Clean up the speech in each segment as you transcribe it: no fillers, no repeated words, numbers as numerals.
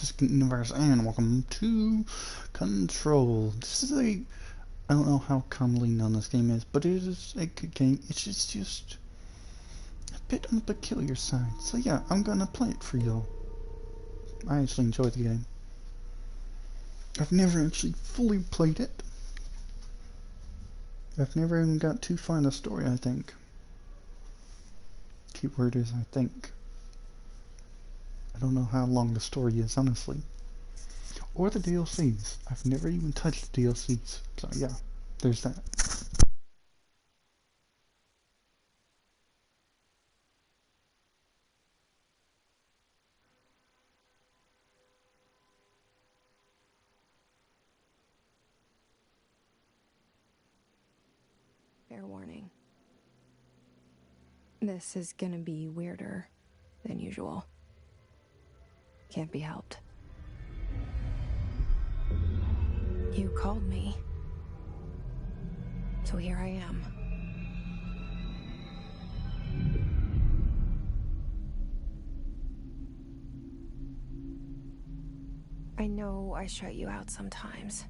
Physical Universe, and welcome to Control. This is I don't know how commonly known this game is, but it is a good game. It's just a bit on the peculiar side. So yeah, I'm gonna play it for y'all. I actually enjoy the game. I've never actually fully played it. I've never even got too far in the story, I think. Keyword is I think. I don't know how long the story is, honestly. Or the DLCs. I've never even touched the DLCs. So yeah, there's that. Fair warning. This is gonna be weirder than usual. Can't be helped. You called me. So here I am. I know I shut you out sometimes.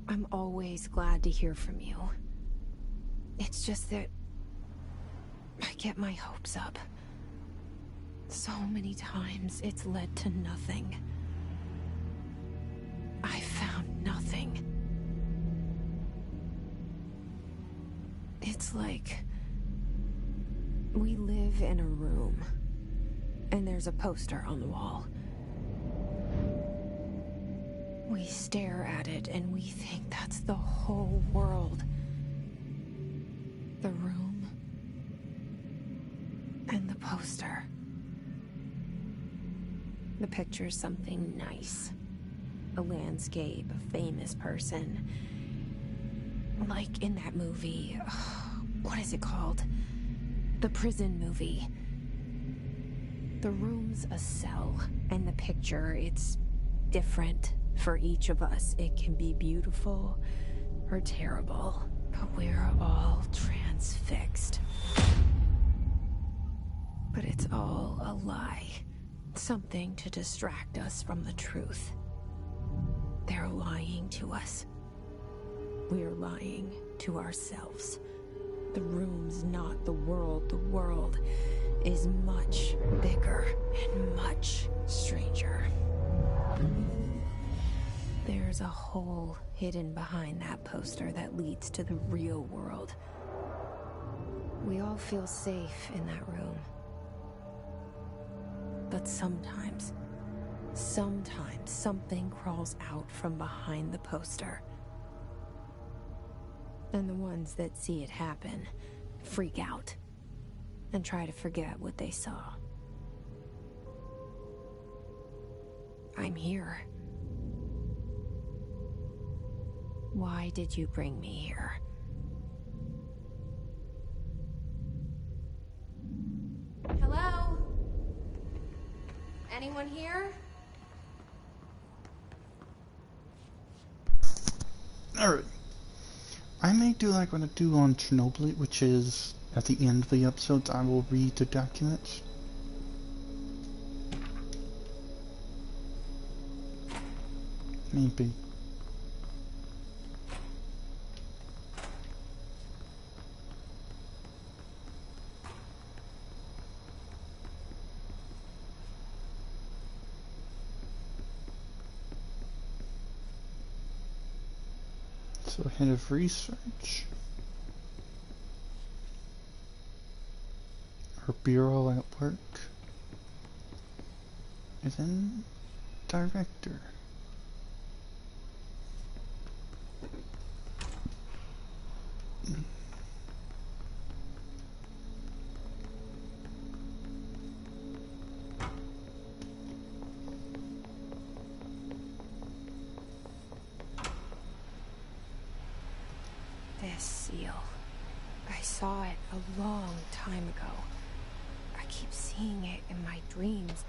I'm always glad to hear from you. It's just that I get my hopes up. So many times it's led to nothing. I found nothing. It's like we live in a room and there's a poster on the wall. We stare at it and we think that's the whole world. The room and the poster. The picture's something nice. A landscape, a famous person. Like in that movie, what is it called? The prison movie. The room's a cell, and the picture, it's different for each of us. It can be beautiful or terrible, but we're all transfixed. But it's all a lie. Something to distract us from the truth. They're lying to us. We're lying to ourselves. The room's not the world. The world is much bigger and much stranger. There's a hole hidden behind that poster that leads to the real world. We all feel safe in that room. But sometimes something crawls out from behind the poster. And the ones that see it happen freak out and try to forget what they saw. I'm here. Why did you bring me here? Hello? Anyone here? Alright. I may do like what I do on Chernobyl, which is at the end of the episodes I will read the documents. Maybe. So head of research. Or bureau at work. And then director. This seal. I saw it a long time ago. I keep seeing it in my dreams.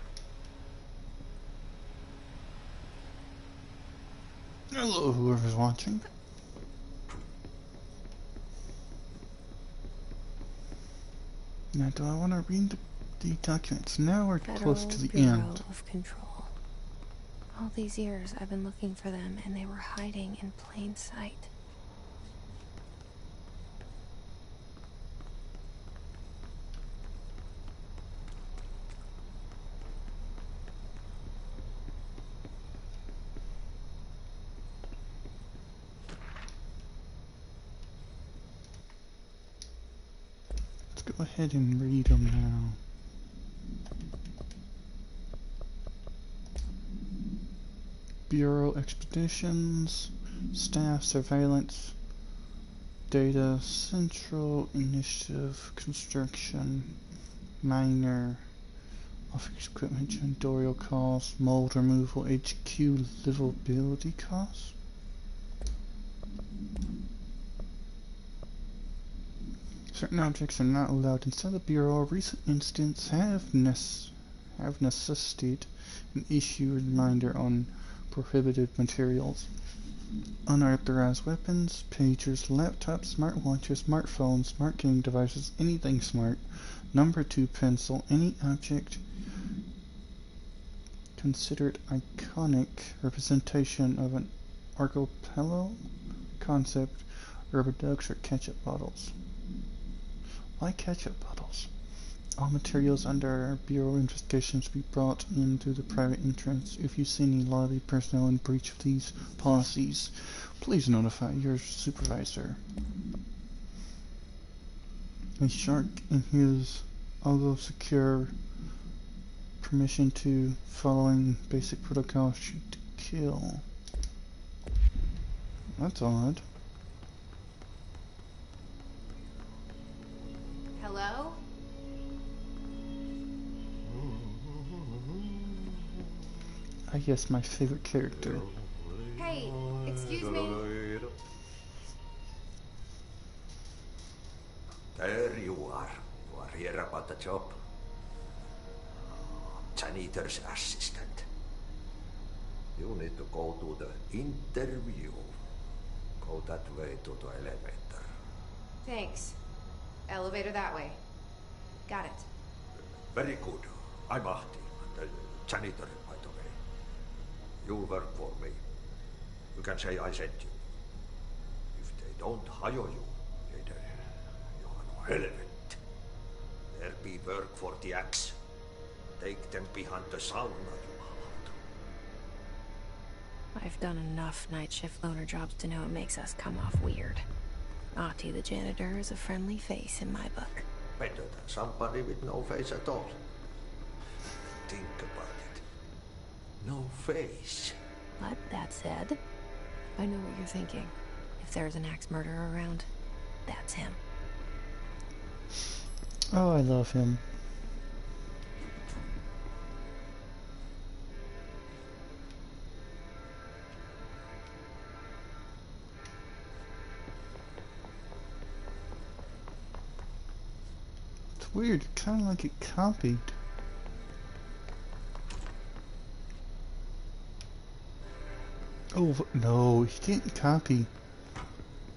Hello, whoever's watching. Now, do I want to read the the documents. Now we're close Federal to the Bureau end. of Control. All these years I've been looking for them, and they were hiding in plain sight. Let's go ahead and read them now. Bureau Expeditions, Staff Surveillance, Data Central Initiative, Construction, Minor, Office Equipment, Janitorial Costs, Mold Removal, HQ Livability Costs. Certain objects are not allowed inside the Bureau. A recent instance have necessitated an issue reminder on prohibited materials. Unauthorized weapons, pagers, laptops, smartwatches, smartphones, smart gaming devices, anything smart. Number 2 pencil, any object considered iconic representation of an archipelago concept, rubber ducks, or ketchup bottles. Why ketchup bottles? All materials under our Bureau investigations be brought in through the private entrance. If you see any lobby personnel in breach of these policies, please notify your supervisor. A shark in his although secure permission to following basic protocol shoot to kill. That's odd. Hello? I guess my favorite character. Hey, excuse me. There you are. You are here about the job. Janitor's assistant. You need to go to the interview. Go that way to the elevator. Thanks. Elevator that way. Got it. Very good. I'm Ahti, the janitor, by the way. You work for me. You can say I sent you. If they don't hire you, you are relevant. There be work for the axe. Take them behind the sauna, you out. I've done enough night shift loner jobs to know it makes us come off weird. Ahti the janitor is a friendly face in my book. Better than somebody with no face at all. Think about it. No face. But that said, I know what you're thinking. If there's an axe murderer around, that's him. Oh, I love him. It's weird, kind of like it copied. Oh, no, he didn't copy.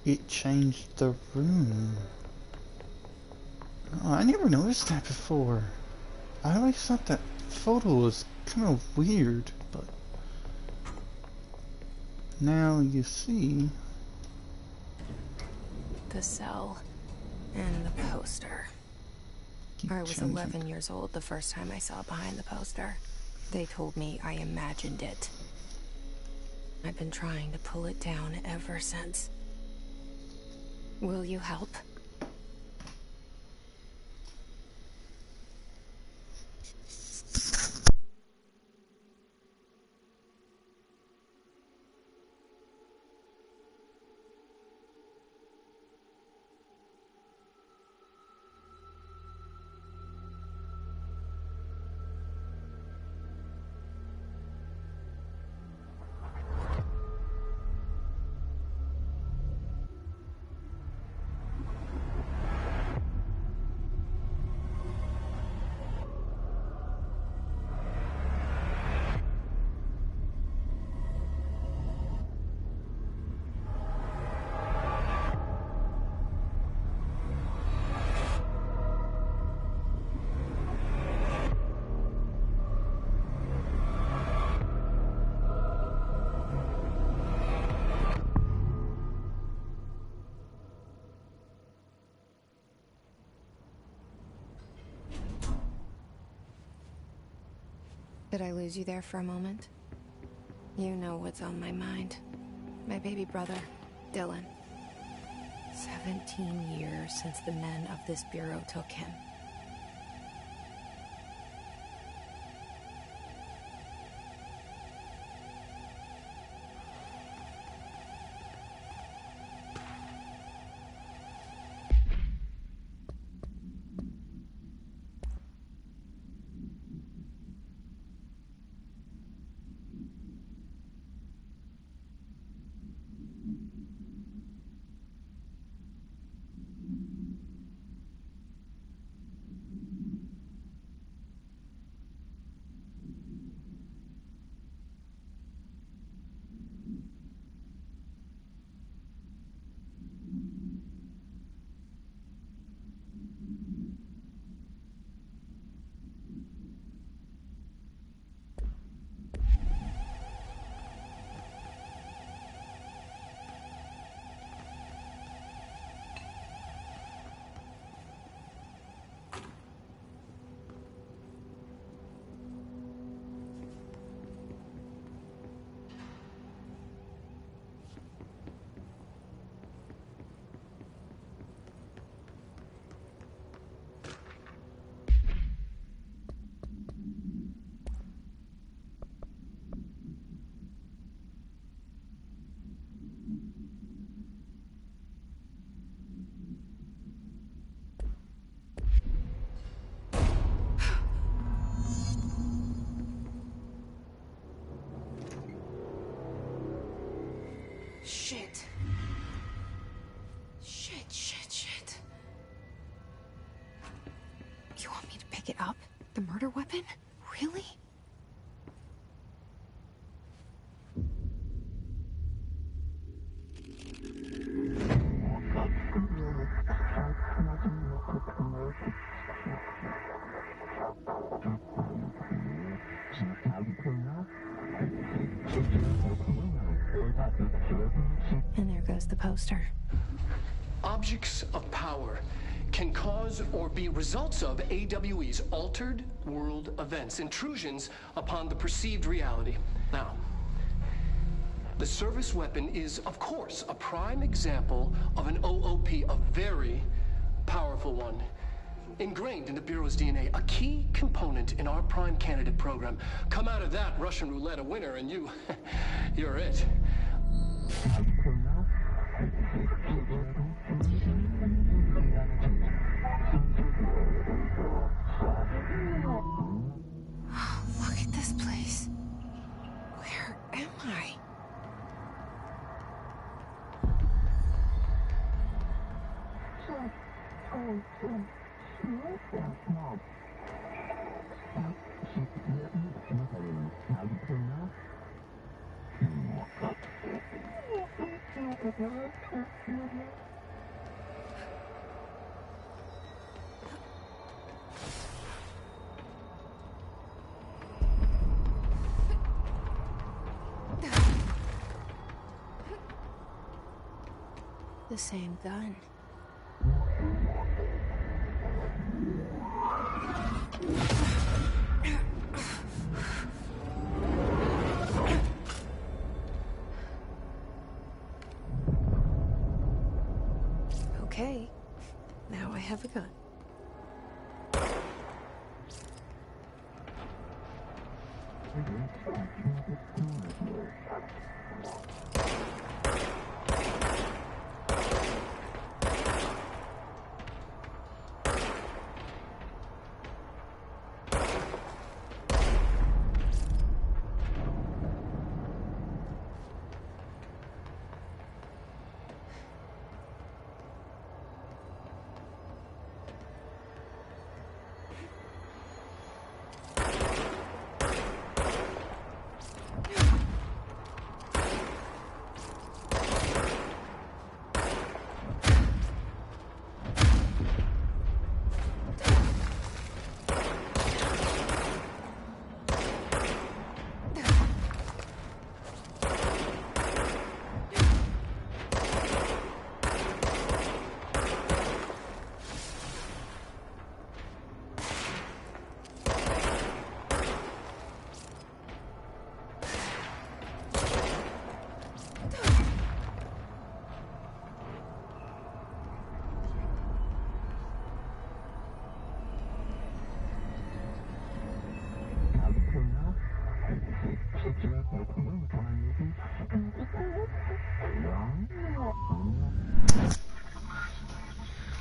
It changed the room. Oh, I never noticed that before. I always thought that photo was kind of weird, but now you see. The cell and the poster. I was 11 years old the first time I saw behind the poster. They told me I imagined it. I've been trying to pull it down ever since. Will you help? Did I lose you there for a moment? You know what's on my mind. My baby brother, Dylan. 17 years since the men of this bureau took him. Shit. Shit. You want me to pick it up? The murder weapon? Really? And there goes the poster. Objects of power can cause or be results of AWE's altered world events, intrusions upon the perceived reality. Now, the service weapon is, of course, a prime example of an OOP, a very powerful one. Ingrained in the Bureau's DNA, a key component in our prime candidate program. Come out of that Russian roulette a winner and you're it. Look at this place. Where am I? The same gun. Okay, now I have a gun.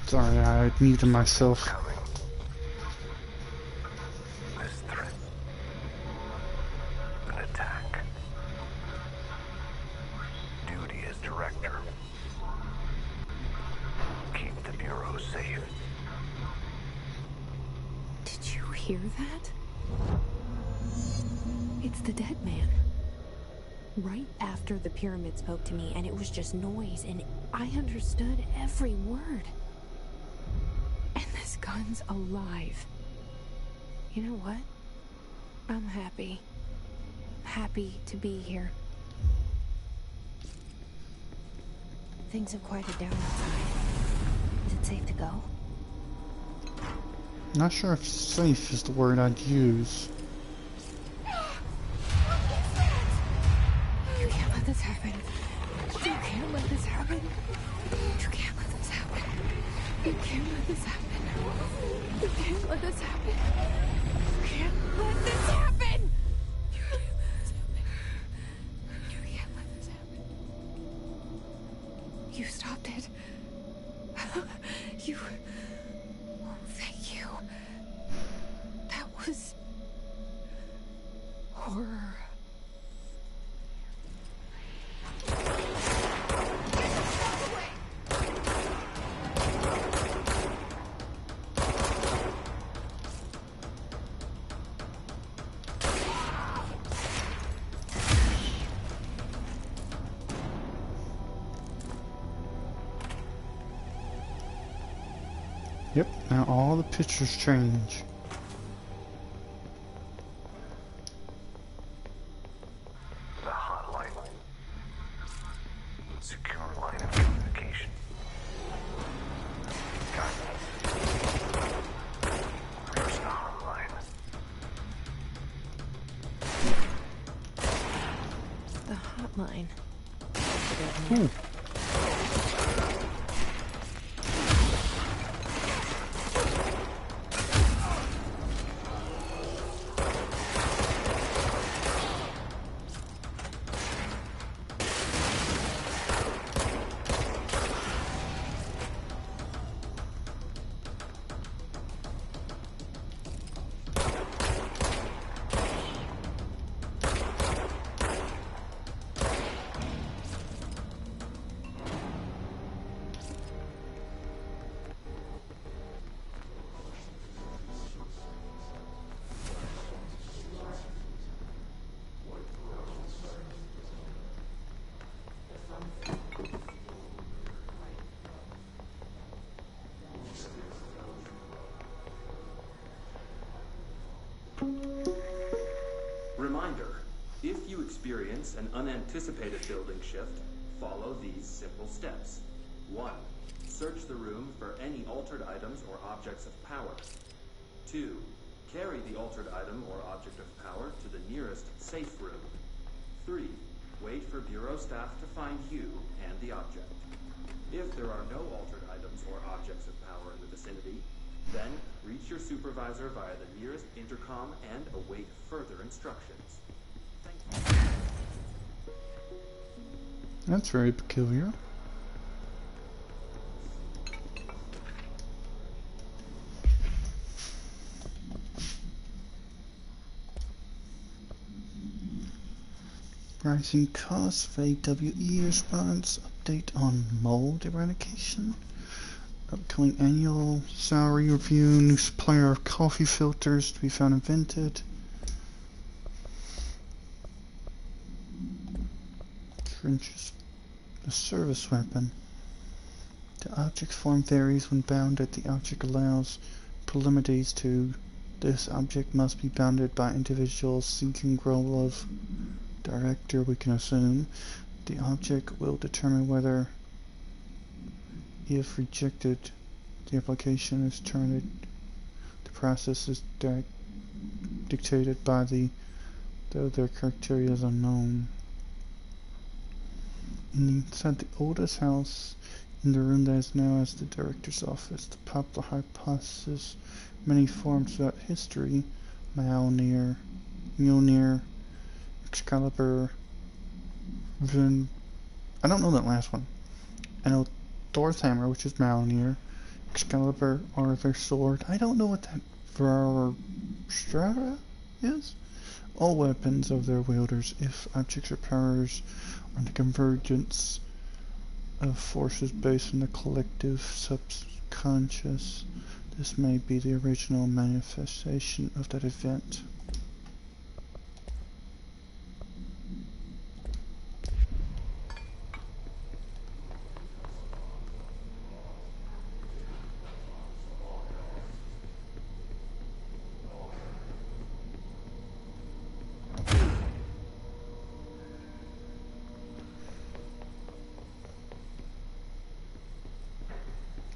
Sorry, I muted myself. This threat. An attack. Duty as director. Keep the Bureau safe. Did you hear that? It's the dead man. Right after the pyramid spoke to me, and it was just noise, and I understood every word. And this gun's alive. You know what? I'm happy. Happy to be here. Things have quieted down outside. Is it safe to go? Not sure if safe is the word I'd use. You can't let this happen. You can't let this happen. You can't let this happen. You can't let this happen. You can't let this happen. You can't let this happen. You can't let this happen. You can't let this happen. You stopped it. You... Oh, thank you. That was... horror. Yep, now all the pictures change. The hotline. Secure line of communication. Got it. Where's the hotline? The hotline. Ooh. Reminder, if you experience an unanticipated building shift, follow these simple steps. 1. Search the room for any altered items or objects of power. 2. Carry the altered item or object of power to the nearest safe room. 3. Wait for Bureau staff to find you and the object. If there are no altered items or objects of power in the vicinity, then reach your supervisor via the nearest intercom and await further instructions. Thank you. That's very peculiar. Rising costs of AWE response, update on mold eradication, upcoming annual salary review, new supplier of coffee filters to be found invented. Trenches, a service weapon. The object form varies when bounded. The object allows preliminaries to. This object must be bounded by individuals seeking role of director, we can assume. The object will determine whether, if rejected, the application is terminated. The process is dictated by though their criteria is unknown. Inside the oldest house, in the room that is now as the director's office, the popular hypothesis many forms throughout history, Mjolnir, Excalibur, I don't know that last one. I know Thor's hammer, which is Mjolnir, Excalibur or their sword. I don't know what that Strata is. All weapons of their wielders, if objects or powers are the convergence of forces based on the collective subconscious, this may be the original manifestation of that event.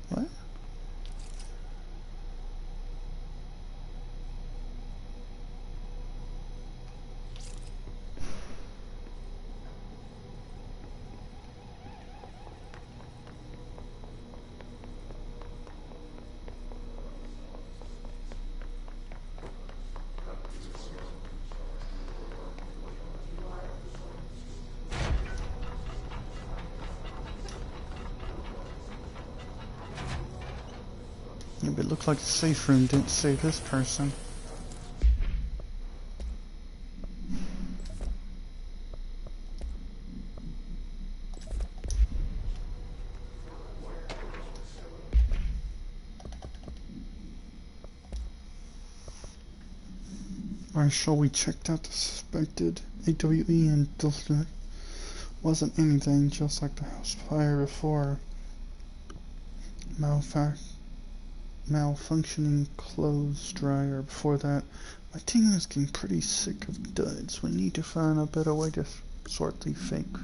What? Yeah, but it looked like the safe room didn't save this person. Alright, shall we check out the suspected AWE and it wasn't anything just like the house fire before. Malfunctioning clothes dryer before that. My team is getting pretty sick of duds. We need to find a better way to sort the fake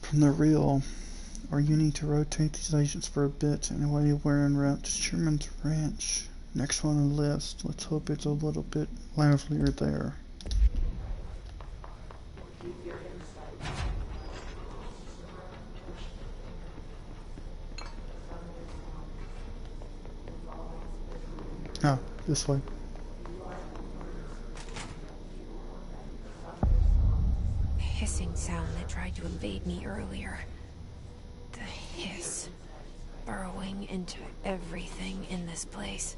from the real. Or you need to rotate these agents for a bit anyway we're en route to Sherman's Ranch. Next one on the list. Let's hope it's a little bit livelier there. Ah, this way. The hissing sound that tried to invade me earlier. The hiss. Burrowing into everything in this place.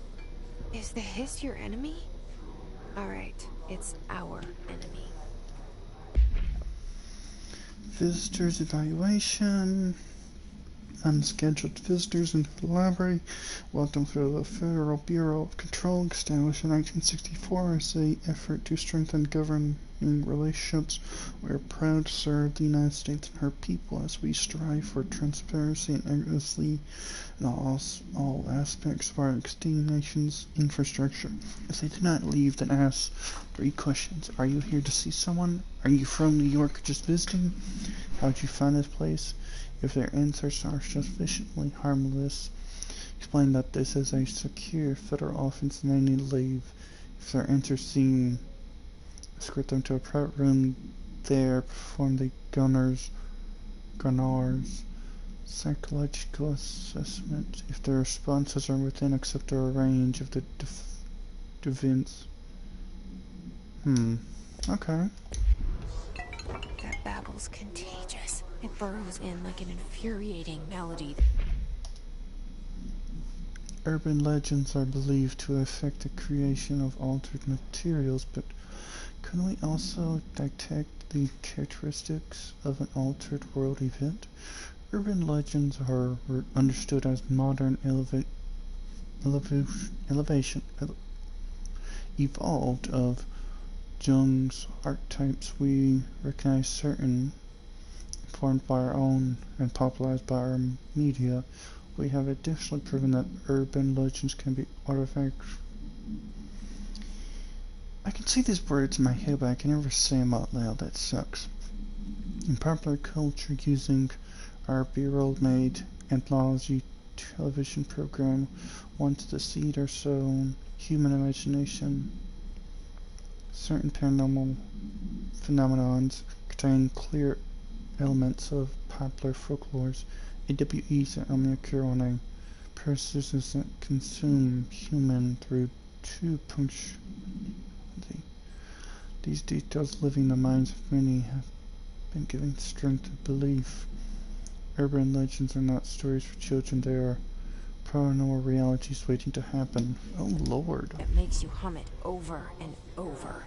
Is the hiss your enemy? Alright, it's our enemy. Visitors evaluation. Unscheduled visitors into the library. Welcome to the Federal Bureau of Control, established in 1964 as an effort to strengthen governing relationships. We are proud to serve the United States and her people as we strive for transparency and accuracy in all aspects of our esteemed nation's infrastructure. If they do not leave, then ask 3 questions. Are you here to see someone? Are you from New York or just visiting? How did you find this place? If their answers are sufficiently harmless, explain that this is a secure federal office and they need to leave. If their answers seem, escort them to a private room there, perform the gunner's psychological assessment. If their responses are within acceptable range of the defense. Okay. That babble's contagious. It burrows in like an infuriating melody. Urban legends are believed to affect the creation of altered materials, but can we also detect the characteristics of an altered world event? Urban legends are understood as modern elevation evolved of Jung's archetypes. We recognize certain formed by our own and popularized by our media. We have additionally proven that urban legends can be artifacts. I can see these words in my head, but I can never say them out loud. That sucks. In popular culture, using our Bureau-made anthology television program, once the seed or sown human imagination, certain paranormal phenomenons contain clear elements of popular folklores. AWEs that only occur on a persistence that consume human through two punctuality. These details living in the minds of many have been given strength of belief. Urban legends are not stories for children, they are paranormal reality's waiting to happen. Oh lord. It makes you hum it over and over.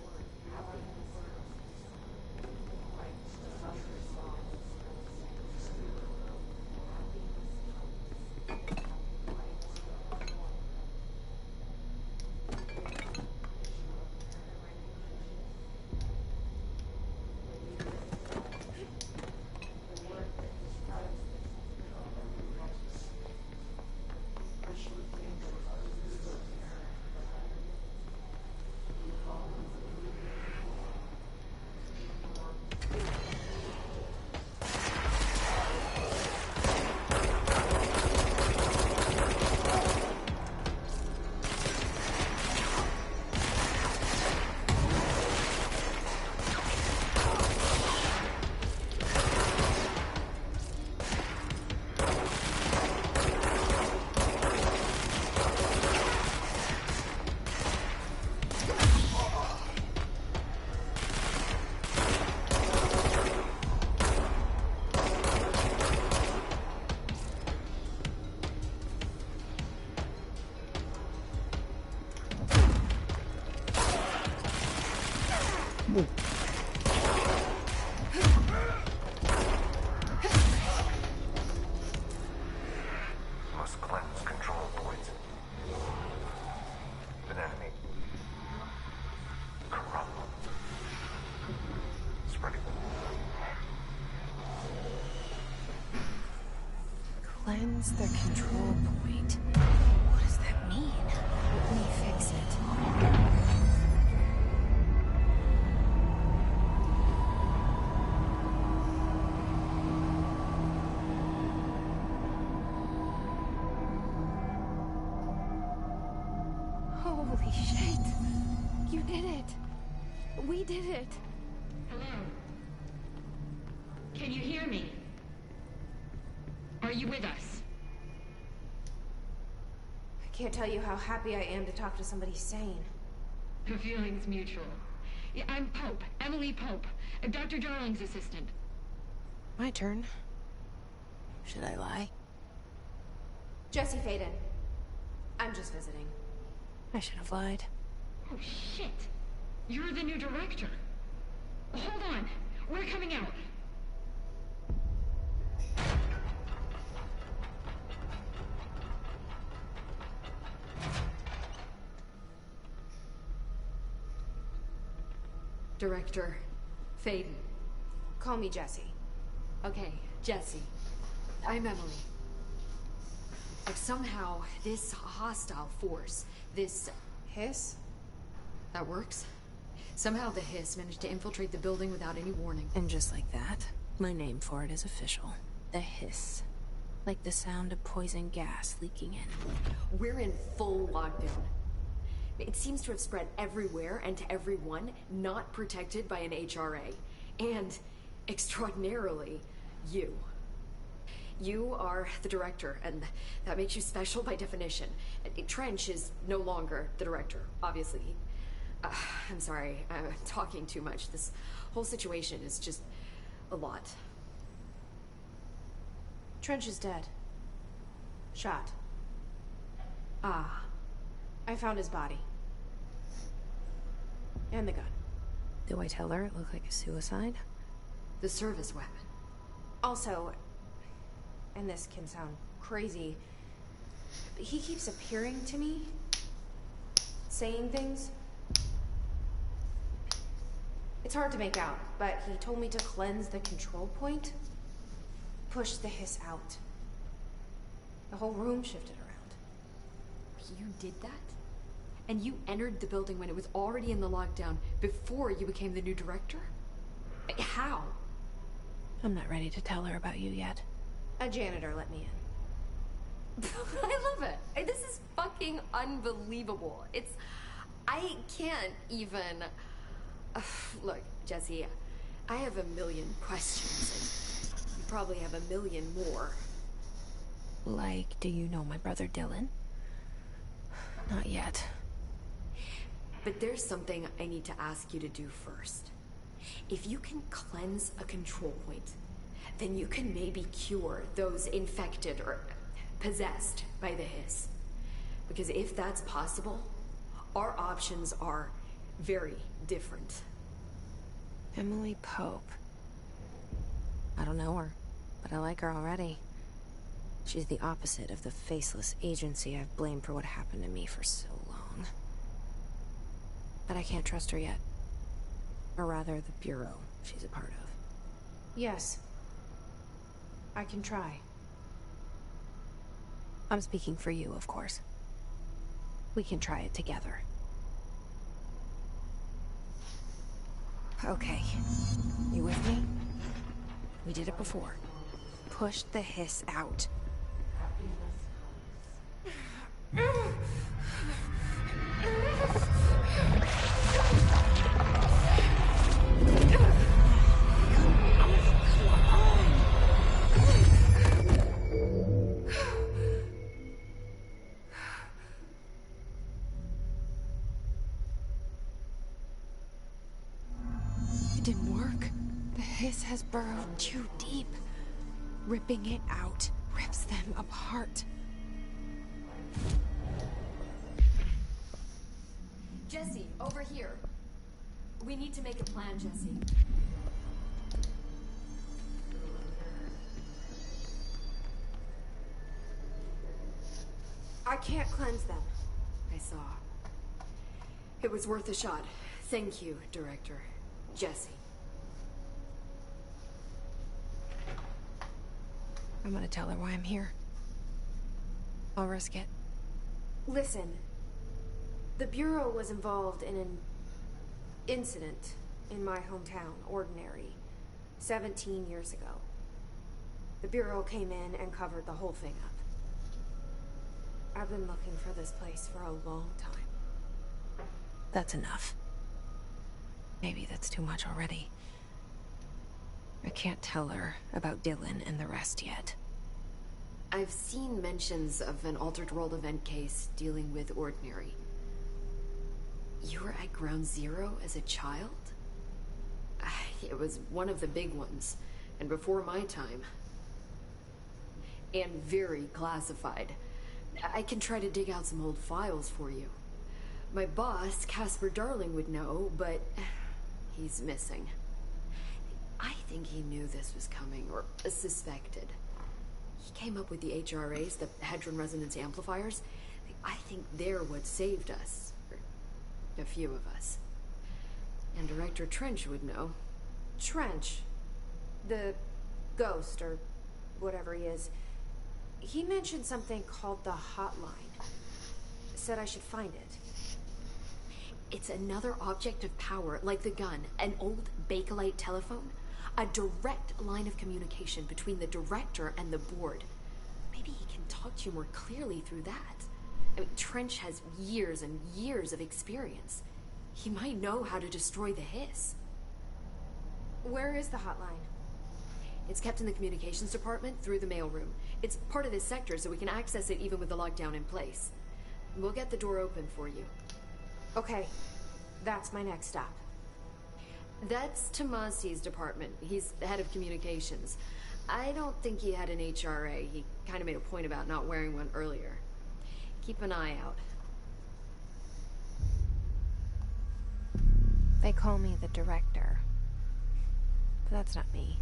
Must cleanse control points. An enemy. Corrupt. Spreading. Cleanse the control point. What does that mean? Let me fix it. Holy shit. You did it. We did it. Hello? Can you hear me? Are you with us? I can't tell you how happy I am to talk to somebody sane. The feeling's mutual. Yeah, I'm Pope, Emily Pope, Dr. Darling's assistant. My turn. Should I lie? Jesse Faden. I'm just visiting. I should have lied. Oh, shit. You're the new director. Hold on. We're coming out. Director Faden. Call me Jesse. Okay, Jesse. I'm Emily. Like somehow this hostile force, this Hiss? that works. Somehow the hiss managed to infiltrate the building without any warning. And just like that, my name for it is official. The hiss. Like the sound of poison gas leaking in. We're in full lockdown. It seems to have spread everywhere and to everyone not protected by an HRA. And, extraordinarily, you. You are the director, and that makes you special by definition. Trench is no longer the director, obviously. I'm sorry, I'm talking too much. This whole situation is just a lot. Trench is dead. Shot. Ah, I found his body. And the gun. Do I tell her it looked like a suicide? the service weapon. Also, and this can sound crazy, but he keeps appearing to me, saying things. It's hard to make out, but he told me to cleanse the control point, push the hiss out. The whole room shifted around. You did that? And you entered the building when it was already in the lockdown before you became the new director? How? I'm not ready to tell her about you yet. A janitor let me in. I love it. This is fucking unbelievable. I can't even... Look, Jesse, I have a million questions, and you probably have a million more. Like, do you know my brother Dylan? Not yet. But there's something I need to ask you to do first. If you can cleanse a control point, then you can maybe cure those infected or possessed by the hiss. Because if that's possible, our options are very different. Emily Pope. I don't know her, but I like her already. She's the opposite of the faceless agency I've blamed for what happened to me for so long. But I can't trust her yet. Or rather, the Bureau she's a part of. Yes. I can try. I'm speaking for you, of course. We can try it together. Okay. You with me? We did it before. Push the hiss out. It didn't work. The hiss has burrowed too deep. Ripping it out rips them apart. Jesse, over here. We need to make a plan, Jesse. I can't cleanse them. I saw. It was worth a shot. Thank you, Director. Jesse. I'm gonna tell her why I'm here. I'll risk it. Listen. The Bureau was involved in an incident in my hometown, Ordinary, 17 years ago. The Bureau came in and covered the whole thing up. I've been looking for this place for a long time. That's enough. Maybe that's too much already. I can't tell her about Dylan and the rest yet. I've seen mentions of an Altered World event case dealing with Ordinary. You were at Ground Zero as a child? It was one of the big ones, and before my time. And very classified. I can try to dig out some old files for you. My boss, Casper Darling, would know, but he's missing. I think he knew this was coming, or suspected. He came up with the HRAs, the Hadron Resonance Amplifiers. I think they're what saved us. A few of us. And Director Trench would know. Trench? The ghost, or whatever he is. He mentioned something called the Hotline. Said I should find it. It's another object of power, like the gun, an old Bakelite telephone. A direct line of communication between the Director and the Board. Maybe he can talk to you more clearly through that. I mean, Trench has years and years of experience. He might know how to destroy the hiss. Where is the hotline? It's kept in the communications department through the mailroom. It's part of this sector, so we can access it even with the lockdown in place. We'll get the door open for you. Okay, that's my next stop. That's Tomasi's department. He's the head of communications. I don't think he had an HRA. He kind of made a point about not wearing one earlier. Keep an eye out. They call me the Director. But that's not me.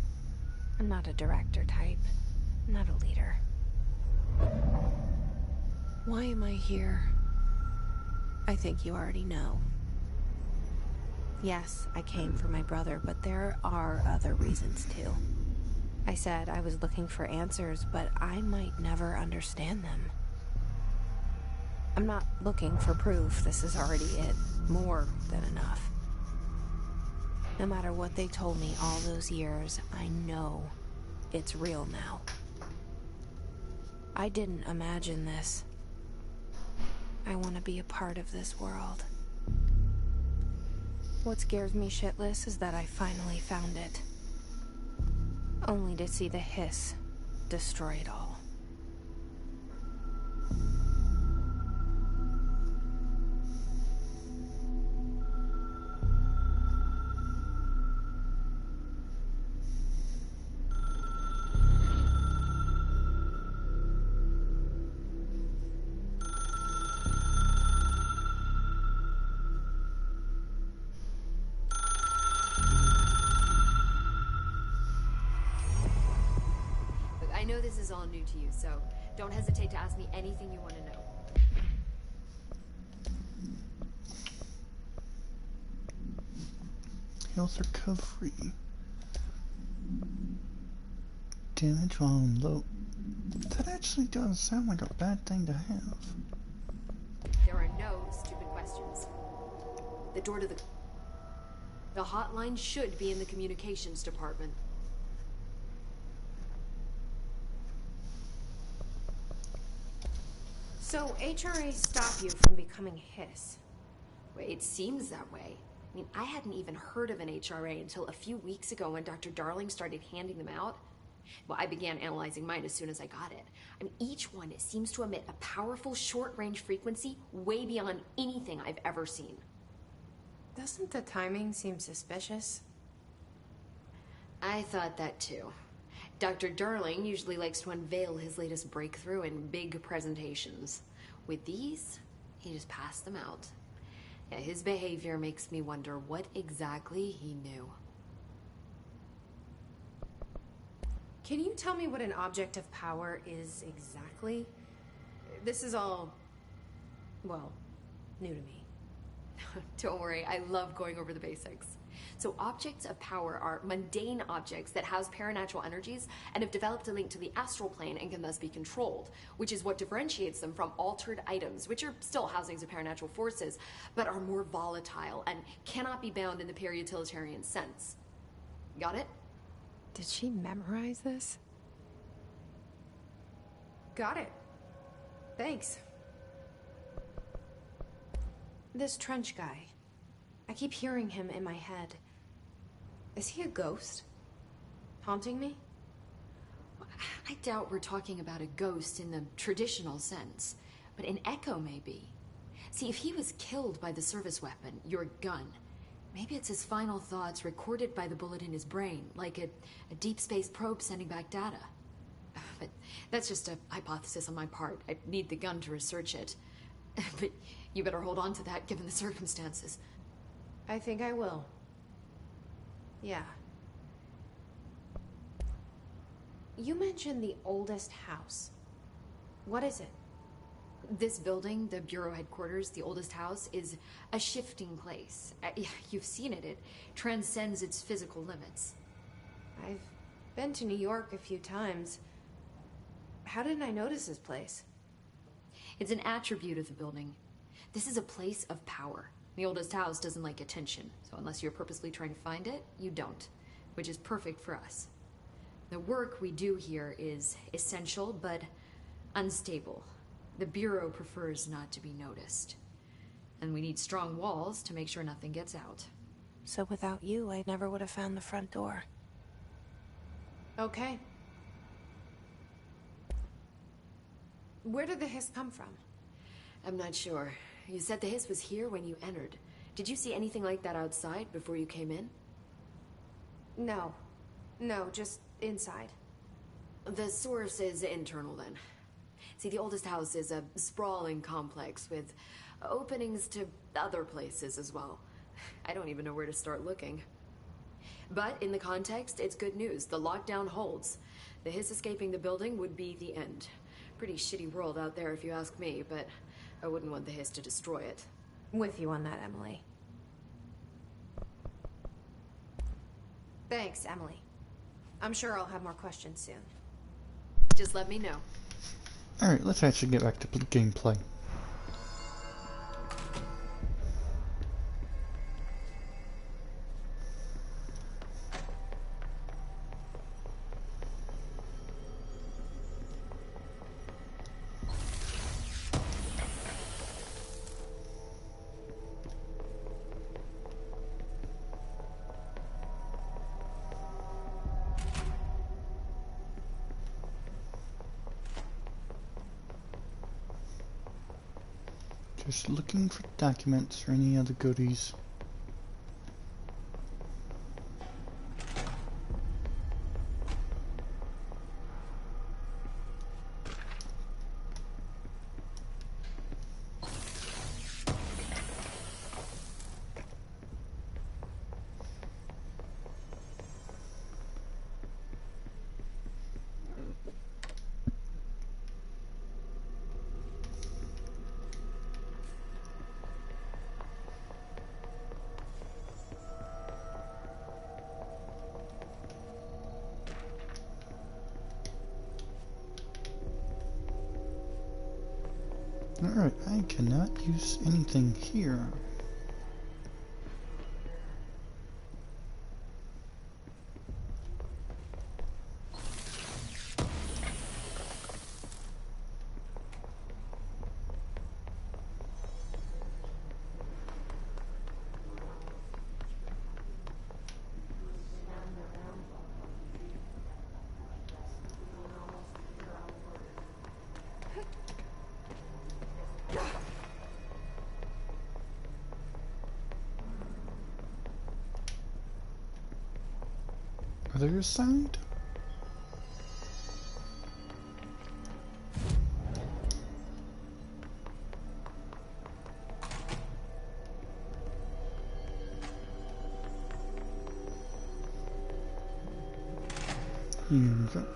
I'm not a director type. I'm not a leader. Why am I here? I think you already know. Yes, I came for my brother, but there are other reasons too. I said I was looking for answers, but I might never understand them. I'm not looking for proof. This is already it. More than enough. No matter what they told me all those years, I know it's real now. I didn't imagine this. I want to be a part of this world. What scares me shitless is that I finally found it. Only to see the hiss destroy it all. know this is all new to you, so don't hesitate to ask me anything you want to know. Health recovery. Damage while low. That actually does sound like a bad thing to have. There are no stupid questions. The door to the hotline should be in the communications department. So HRA stop you from becoming Hiss? Well, it seems that way. I mean, I hadn't even heard of an HRA until a few weeks ago when Dr. Darling started handing them out. Well, I began analyzing mine as soon as I got it. I mean, each one seems to emit a powerful short-range frequency way beyond anything I've ever seen. Doesn't the timing seem suspicious? I thought that too. Dr. Darling usually likes to unveil his latest breakthrough in big presentations. With these, he just passed them out. Yeah, his behavior makes me wonder what exactly he knew. Can you tell me what an object of power is exactly? This is all, well, new to me. Don't worry, I love going over the basics. So objects of power are mundane objects that house paranatural energies and have developed a link to the astral plane and can thus be controlled, which is what differentiates them from altered items, which are still housings of paranatural forces, but are more volatile and cannot be bound in the peri-utilitarian sense. Got it? Did she memorize this? Got it. Thanks. This Trench guy. I keep hearing him in my head. Is he a ghost? Haunting me? I doubt we're talking about a ghost in the traditional sense, but an echo maybe. See, if he was killed by the service weapon, your gun, maybe it's his final thoughts recorded by the bullet in his brain, like a deep space probe sending back data. But that's just a hypothesis on my part. I need the gun to research it. But you better hold on to that given the circumstances. I think I will. Yeah. You mentioned the oldest house. What is it? This building, the Bureau headquarters, the oldest house, is a shifting place. You've seen it. It transcends its physical limits. I've been to New York a few times. How didn't I notice this place? It's an attribute of the building. This is a place of power. The oldest house doesn't like attention, so unless you're purposely trying to find it, you don't, which is perfect for us. The work we do here is essential, but unstable. The Bureau prefers not to be noticed. And we need strong walls to make sure nothing gets out. So without you, I never would have found the front door. Okay. Where did the hiss come from? I'm not sure. You said the hiss was here when you entered. Did you see anything like that outside before you came in? No. No, just inside. The source is internal then. See, the oldest house is a sprawling complex with openings to other places as well. I don't even know where to start looking. But in the context, it's good news. The lockdown holds. The hiss escaping the building would be the end. Pretty shitty world out there if you ask me, but I wouldn't want the hiss to destroy it. With you on that, Emily. Thanks, Emily. I'm sure I'll have more questions soon. Just let me know. Alright, let's actually get back to gameplay. Just looking for documents or any other goodies. Alright, I cannot use anything here. Other side? Here we go.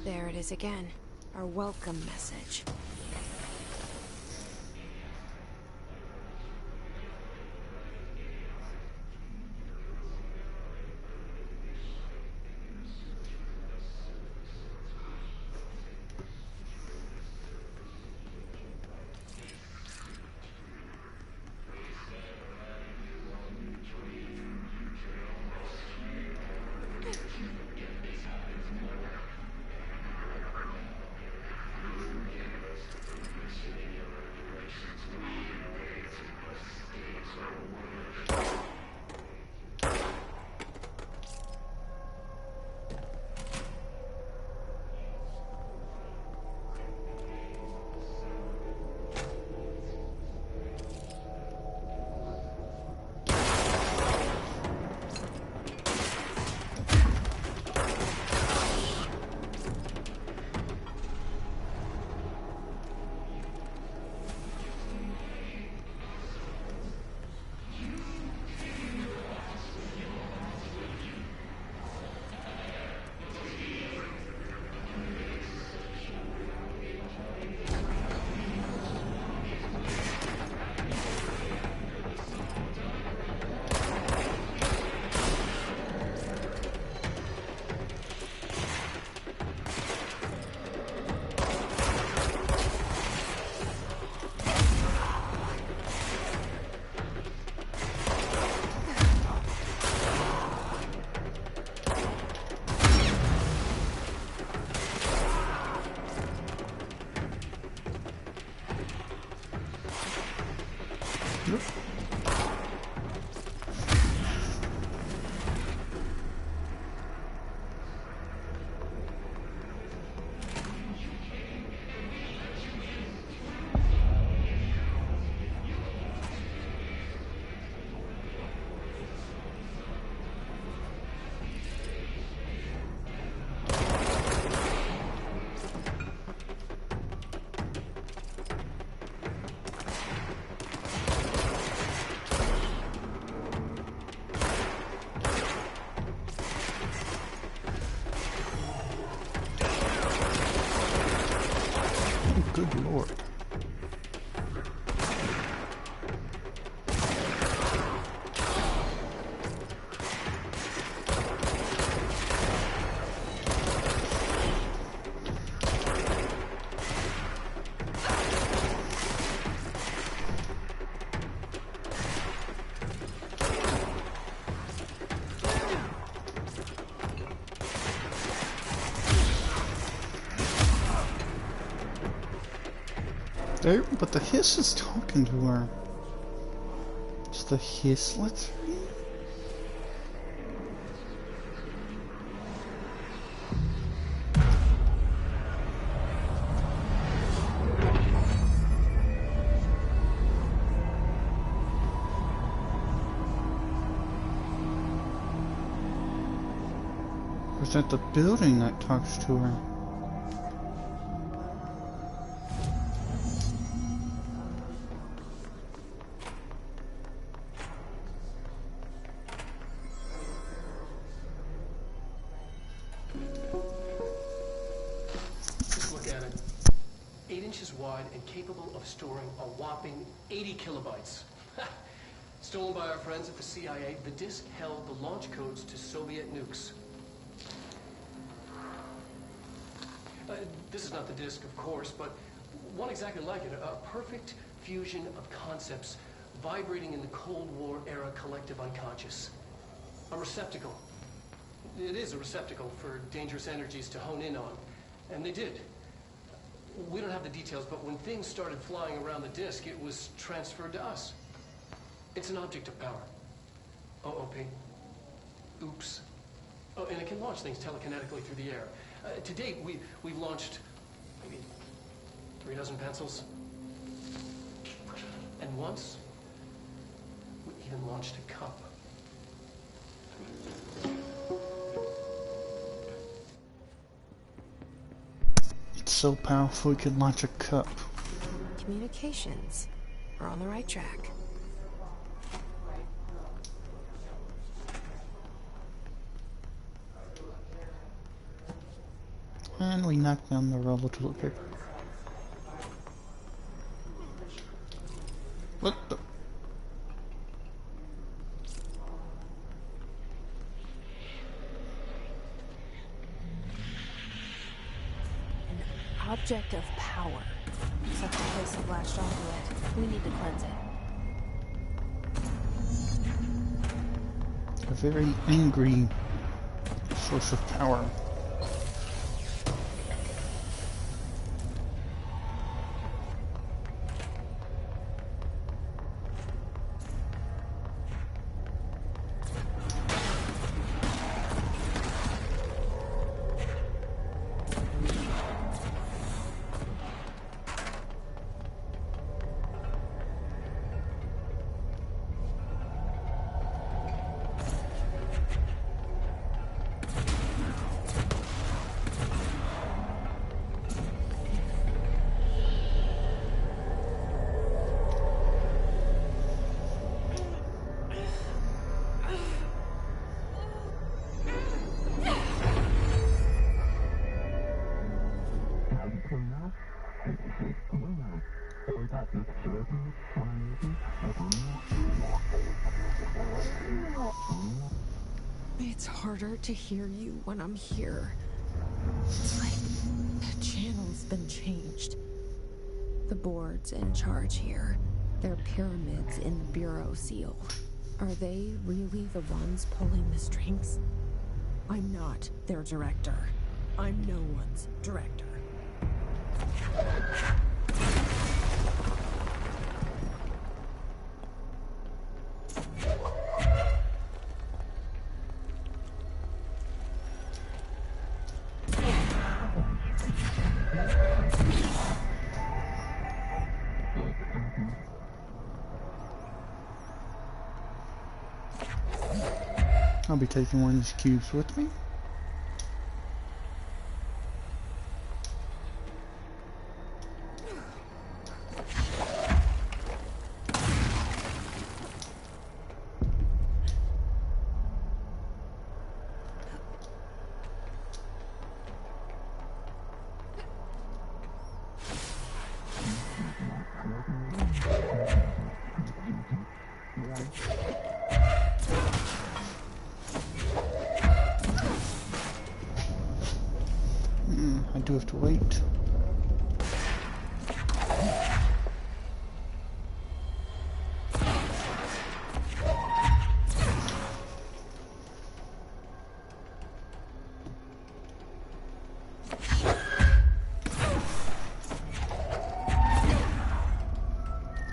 There it is again. Our welcome message. Good lord. There, but the hiss is talking to her. It's the hiss, let's read. Or is that the building that talks to her? Wide and capable of storing a whopping 80 kilobytes. Stolen by our friends at the CIA, the disk held the launch codes to Soviet nukes. This is not the disk, of course, but one exactly like it. A perfect fusion of concepts vibrating in the Cold War era collective unconscious. A receptacle. It is a receptacle for dangerous energies to hone in on. And they did. We don't have the details, but when things started flying around the disk, it was transferred to us. It's an object of power. OOP. Oops. Oh, and it can launch things telekinetically through the air. To date, we've launched maybe 3 dozen pencils. And once, we even launched a cup. It's so powerful it can launch a cup. Communications. We're on the right track. And we knock down the roll of toilet paper. What the? An object of power. Such a place have latched onto it. We need to cleanse it. A very angry source of power. It's harder to hear you when I'm here. It's like the channel's been changed. The board's in charge here. They're pyramids in the Bureau seal. Are they really the ones pulling the strings? I'm not their director. I'm no one's director. I'll be taking one of these cubes with me. I do have to wait.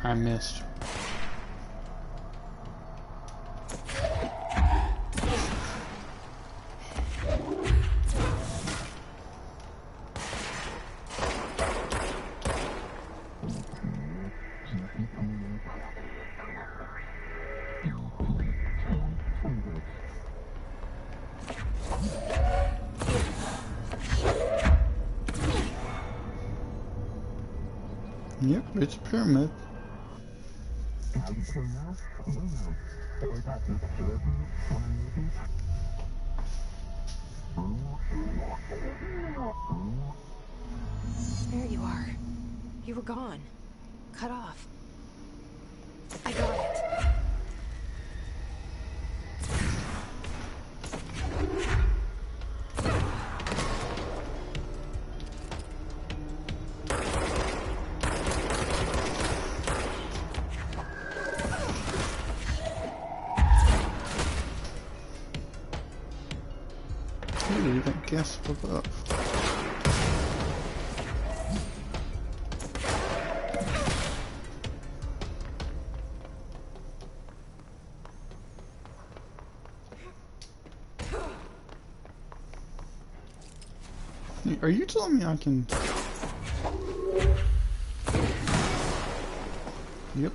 I missed. Yep, it's a pyramid. There you are. You were gone. Cut off. I got it. clearly that gas above. Are you telling me I can... Yep.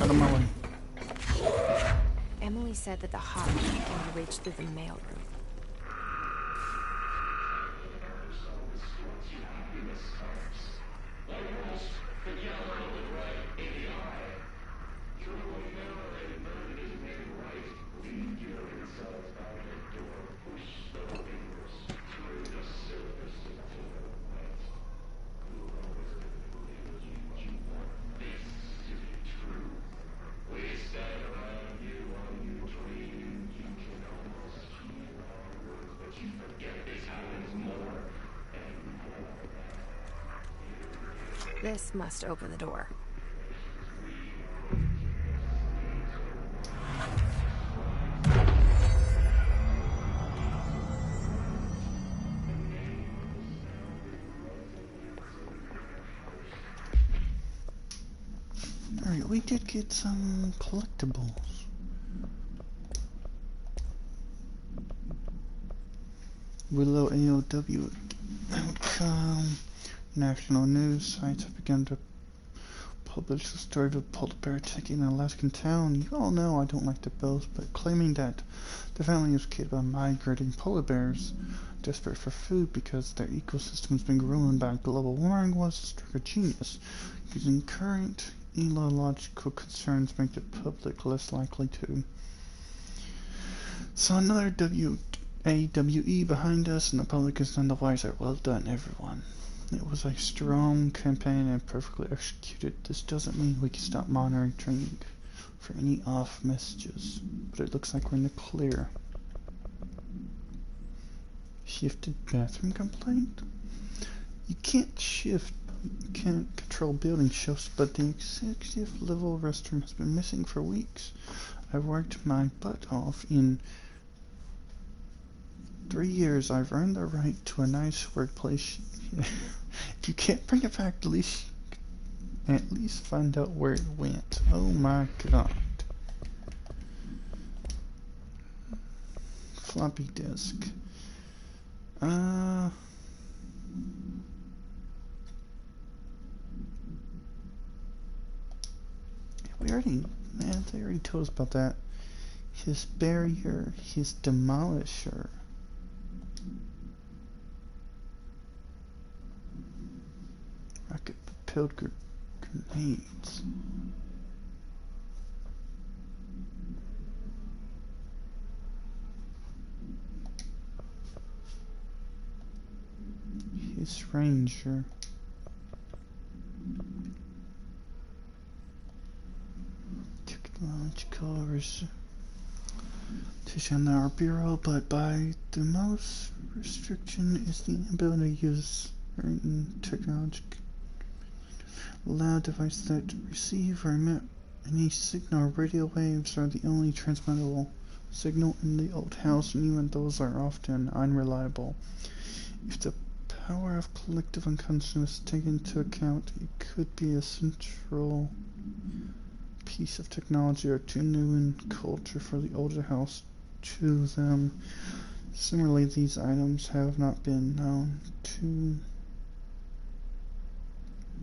Out of my way. Emily said that the hotline can be reached through the mailroom. This must open the door. Alright, we did get some collectibles. Willow AOW outcome. National news sites have begun to publish the story of a polar bear attacking an Alaskan town. You all know I don't like to boast, but claiming that the family was killed by migrating polar bears desperate for food because their ecosystem has been ruined by global warming was a stroke of genius. Using current ecological concerns make the public less likely to. So another WAWE behind us, and the public is none the wiser. Well done, everyone. It was a strong campaign and perfectly executed. This doesn't mean we can stop monitoring for any off messages, but it looks like we're in the clear. Shifted bathroom complaint? You can't control building shifts, but the executive level restroom has been missing for weeks. I've worked my butt off. In 3 years, I've earned the right to a nice workplace. If you can't bring it back, at least find out where it went. Oh my god. Floppy disk. They already told us about that. His barrier, his demolisher. Rocket propelled grenades. His ranger. Technological on our bureau, but by the most restriction is the ability to use certain technology. Loud devices that receive or emit any signal. Radio waves are the only transmittable signal in the old house, and even those are often unreliable. If the power of collective unconsciousness is taken into account, it could be a central piece of technology or too new in culture for the older house to them. Similarly, these items have not been known to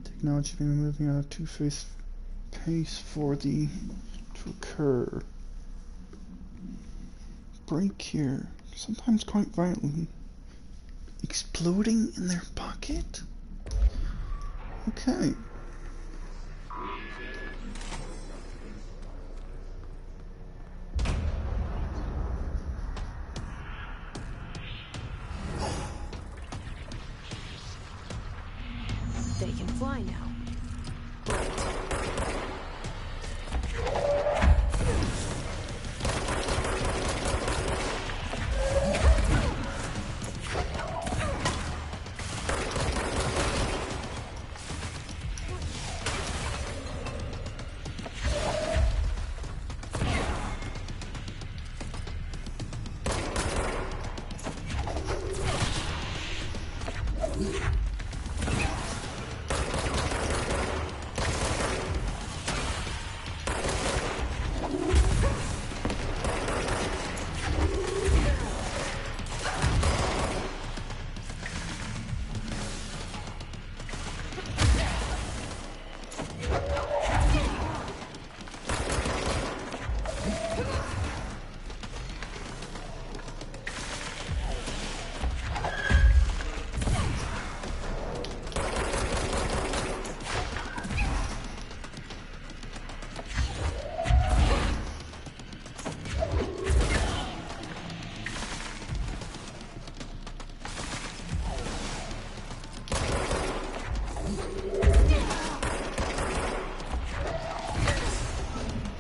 technology being moving at a two-phase pace for the to occur. Break here, sometimes quite violently. Exploding in their pocket? Okay. They can fly now. Great.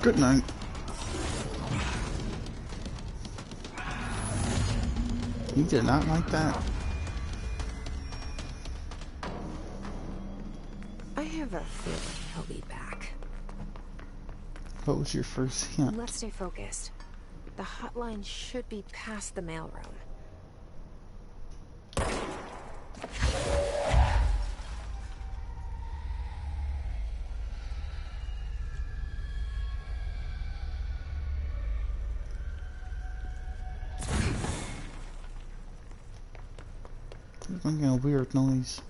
Good night. You did not like that. I have a feeling he'll be back. What was your first hint? Let's stay focused. The hotline should be past the mailroom. There's making a weird noise.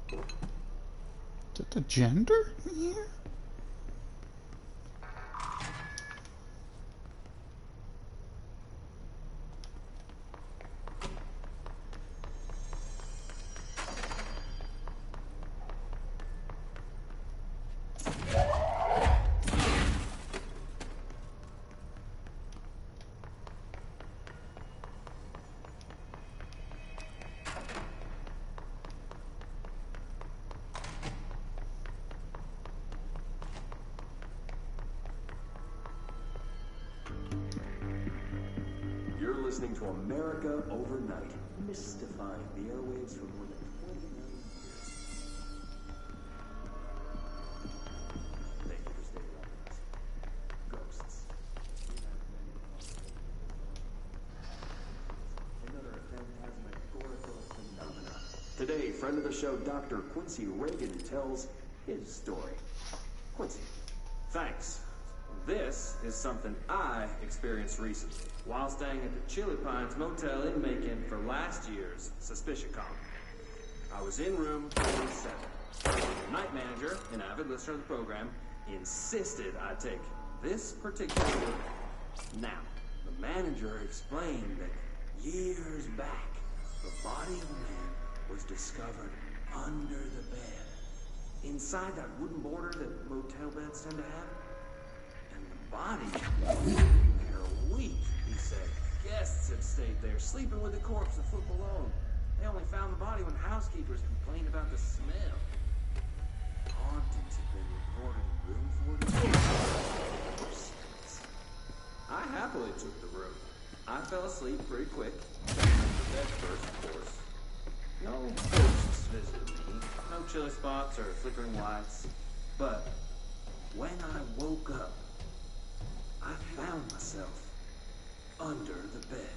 Is that the gender in here? You're listening to America Overnight, mystifying the airwaves for more than 29 years. Thank you for staying with us. Ghosts. Another phantasmagorical phenomena. Today, friend of the show, Dr. Quincy Reagan tells his story. Quincy, thanks. This is something I experienced recently while staying at the Chili Pines Motel in Macon for last year's Suspicion Con. I was in room 47. The night manager, an avid listener of the program, insisted I take this particular room. Now, the manager explained that years back, the body of a man was discovered under the bed, inside that wooden border that motel beds tend to have. Body was sitting there a week, he said. Guests had stayed there, sleeping with the corpse a foot below. They only found the body when housekeepers complained about the smell. Hauntings had been reported in room 42. I happily took the room. I fell asleep pretty quick. The bed first, of course. No ghosts visited me. No chilly spots or flickering lights. But when I woke up, I found myself under the bed.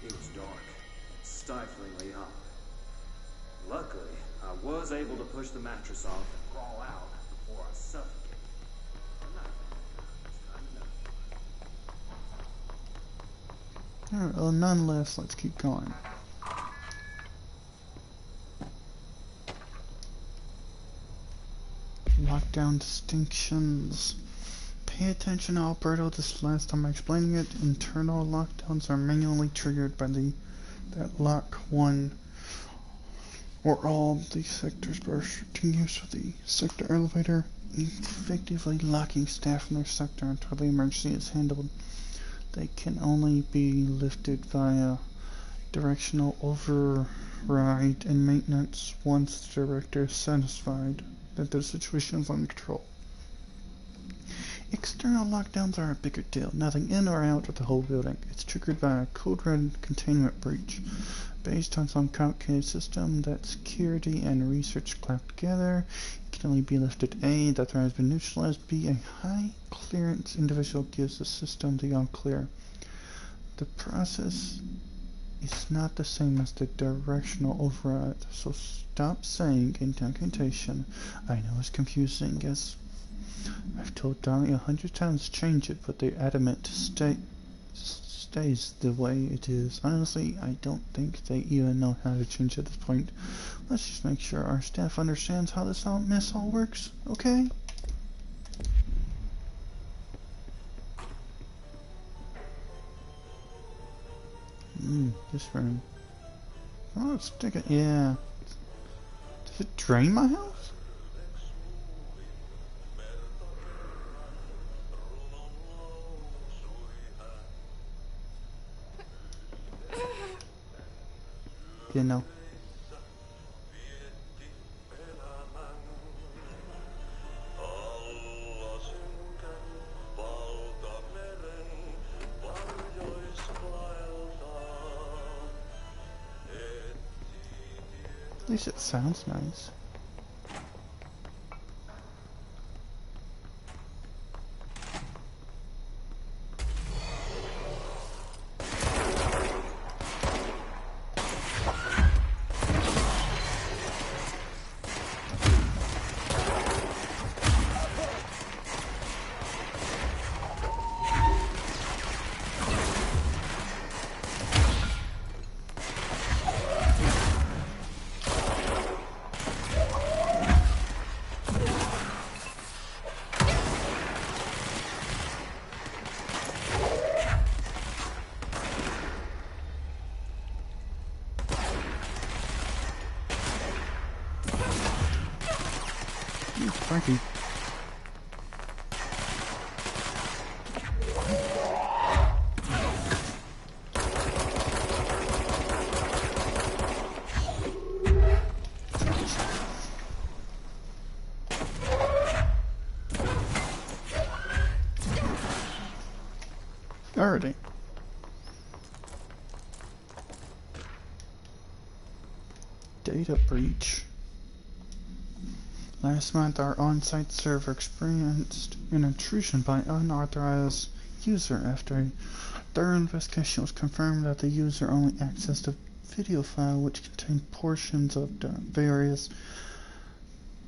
It was dark, stiflingly hot. Luckily, I was able to push the mattress off and crawl out before I suffocated. Alright, well, nonetheless, let's keep going. Lockdown distinctions. Pay attention, Alberto. This is the last time I'm explaining it. Internal lockdowns are manually triggered by that lock 1 or all the sectors by restricting use of the sector elevator, effectively locking staff in their sector until the emergency is handled. They can only be lifted via directional override and maintenance once the director is satisfied that the situation is under control. External lockdowns are a bigger deal. Nothing in or out of the whole building. It's triggered by a code red containment breach. Based on some complicated system that security and research clapped together, it can only be lifted A, that threat has been neutralized, B, a high clearance individual gives the system the all clear. The process is not the same as the directional override, so stop saying incantation. I know it's confusing, as I've told Donnie 100 times to change it, but they're adamant to stays the way it is. Honestly, I don't think they even know how to change at this point. Let's just make sure our staff understands how this mess all works, okay? This room. Oh, stick it. Yeah. Does it drain my house? Yeah, no. At least it sounds nice. Frankie. Alrighty. Data breach. Last month, our on-site server experienced an intrusion by unauthorized user. After a thorough investigation, it was confirmed that the user only accessed a video file which contained portions of various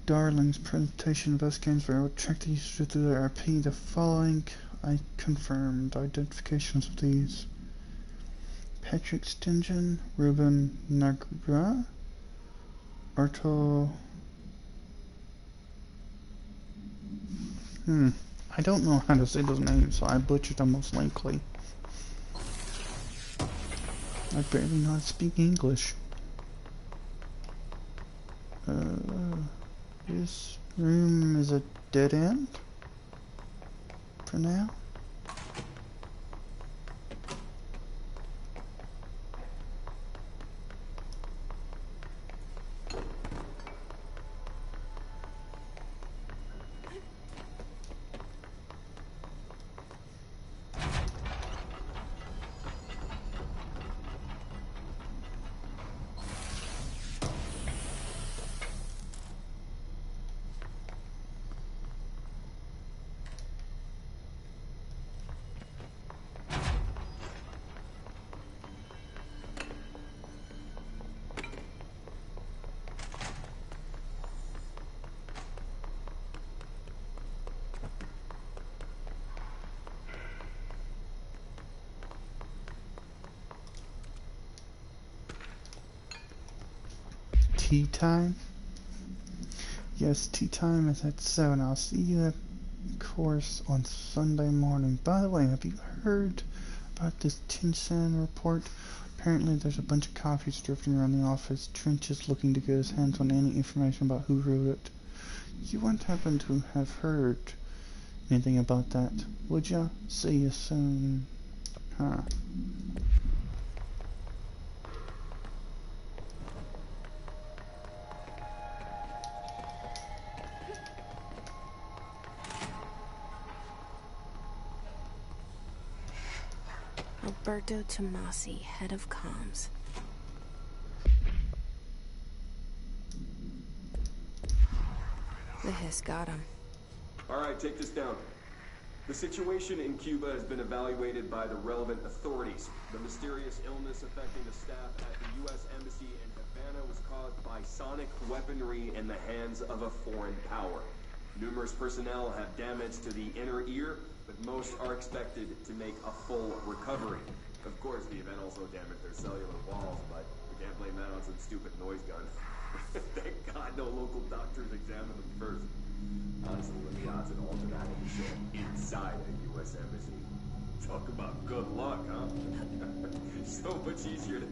Darling's presentation. Investigators were able to track the user through their IP. The following I confirmed identifications of these: Patrick Stingen, Ruben Nagra, Arto. I don't know how to say those names, so I butchered them most likely. I barely know how to speak English. This room is a dead end for now. Tea time? Yes, tea time is at 7. I'll see you at course on Sunday morning. By the way, have you heard about this Tinsan report? Apparently there's a bunch of copies drifting around the office. Trench is looking to get his hands on any information about who wrote it. You wouldn't happen to have heard anything about that, would ya? See you soon. Huh. Alberto Tomasi, head of comms. The hiss got him. Alright, take this down. The situation in Cuba has been evaluated by the relevant authorities. The mysterious illness affecting the staff at the U.S. Embassy in Havana was caused by sonic weaponry in the hands of a foreign power. Numerous personnel have damage to the inner ear, but most are expected to make a full recovery. Of course, the event also damaged their cellular walls, but we can't blame that on some stupid noise gun. Thank God no local doctors examined them first. Honestly, what the odds of alternating shit inside a U.S. embassy? Talk about good luck, huh? So much easier to...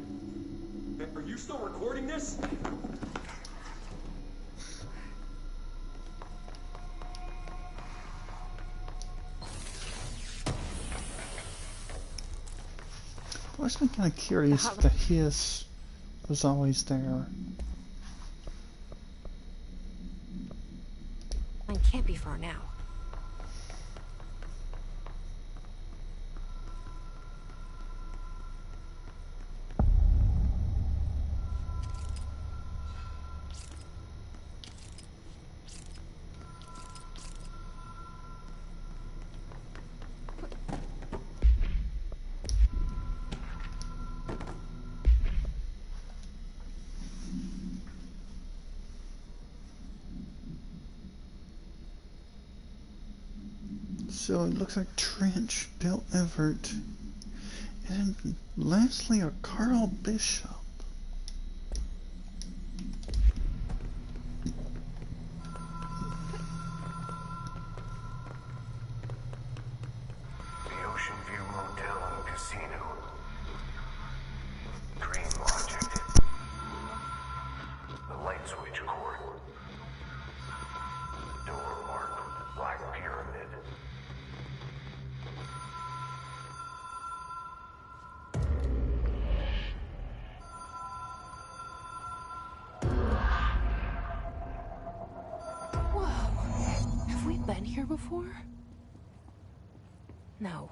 Are you still recording this? I've always been kind of curious if the hiss was always there. Mine can't be far now. So it looks like Trench, Bill Everett, and lastly a Carl Bishop. The Ocean View Motel and Casino. Dream Logic. The light switch cord. Door marked with the Black Pyramid. Whoa. Have we been here before? No.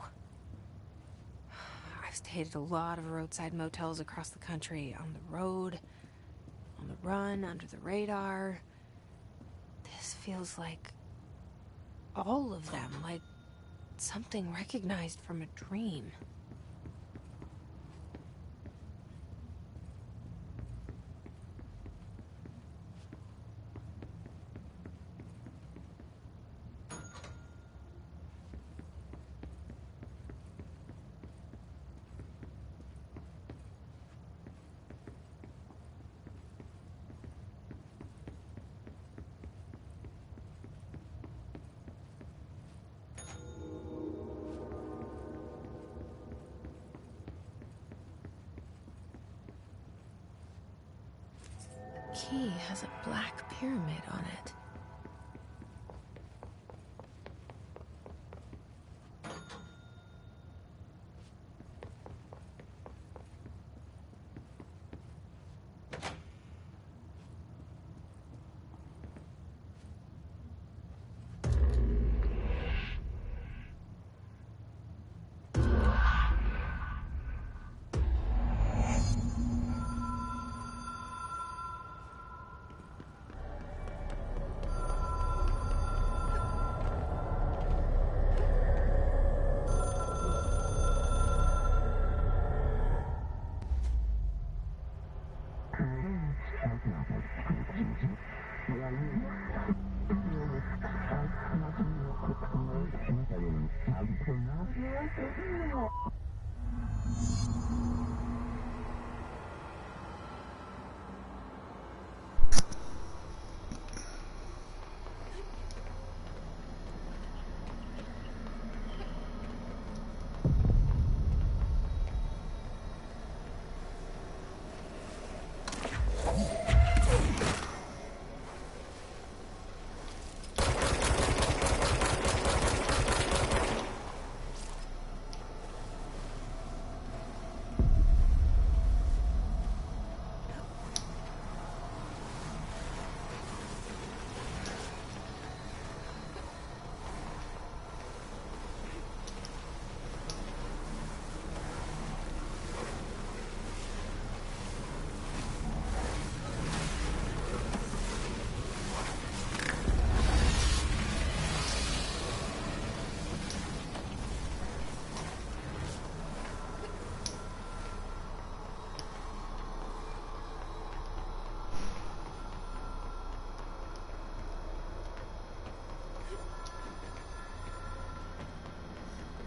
I've stayed at a lot of roadside motels across the country, on the road, on the run, under the radar. This feels like all of them, like something recognized from a dream. Key has a black pyramid on it.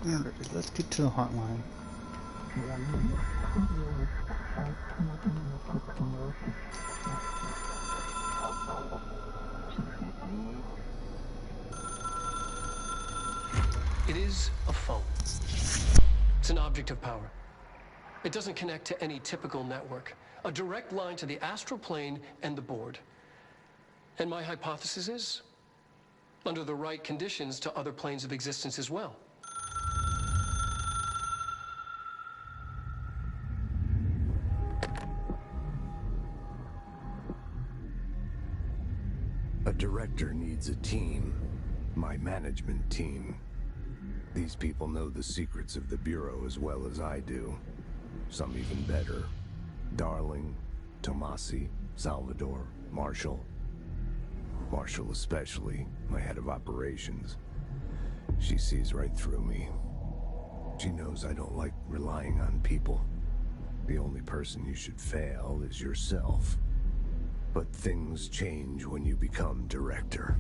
Alright, let's get to the hotline. It is a phone. It's an object of power. It doesn't connect to any typical network. A direct line to the astral plane and the board. And my hypothesis is, under the right conditions, to other planes of existence as well. A director needs a team. My management team. These people know the secrets of the Bureau as well as I do. Some even better. Darling, Tomasi, Salvador, Marshall. Marshall especially, my head of operations. She sees right through me. She knows I don't like relying on people. The only person you should fail is yourself. But things change when you become director.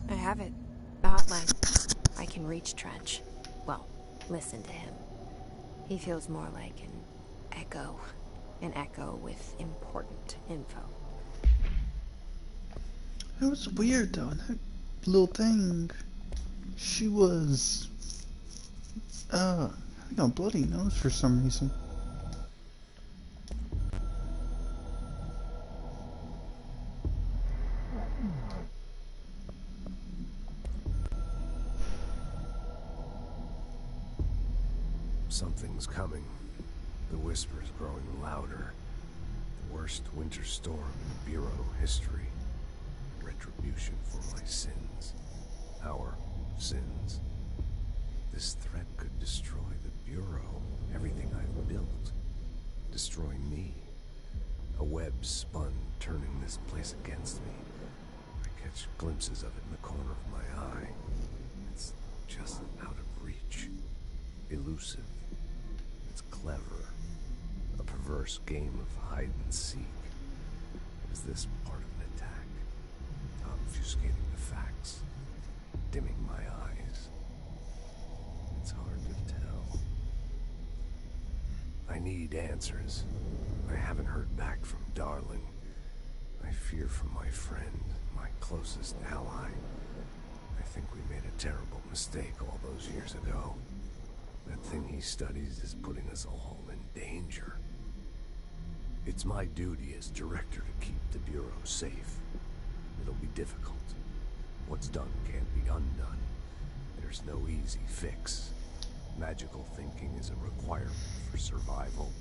I have it. The hotline. I can reach Trench. Well, listen to him. He feels more like an echo. An echo with important info. It was weird though, that little thing. She was having a bloody nose for some reason. Something's coming. The whisper's growing louder. The worst winter storm in Bureau history. Retribution for my sins. Our sins. This threat could destroy the Bureau, everything I've built. Destroy me. A web spun, turning this place against me. I catch glimpses of it in the corner of my eye. It's just out of reach. Elusive. It's clever. A perverse game of hide and seek. Is this part of an attack? Obfuscating the facts. Dimming my eyes. It's hard to tell. I need answers. I haven't heard back from Darling. I fear for my friend, my closest ally. I think we made a terrible mistake all those years ago. That thing he studies is putting us all in danger. It's my duty as director to keep the Bureau safe. It'll be difficult. What's done can't be undone. There's no easy fix. Magical thinking is a requirement for survival.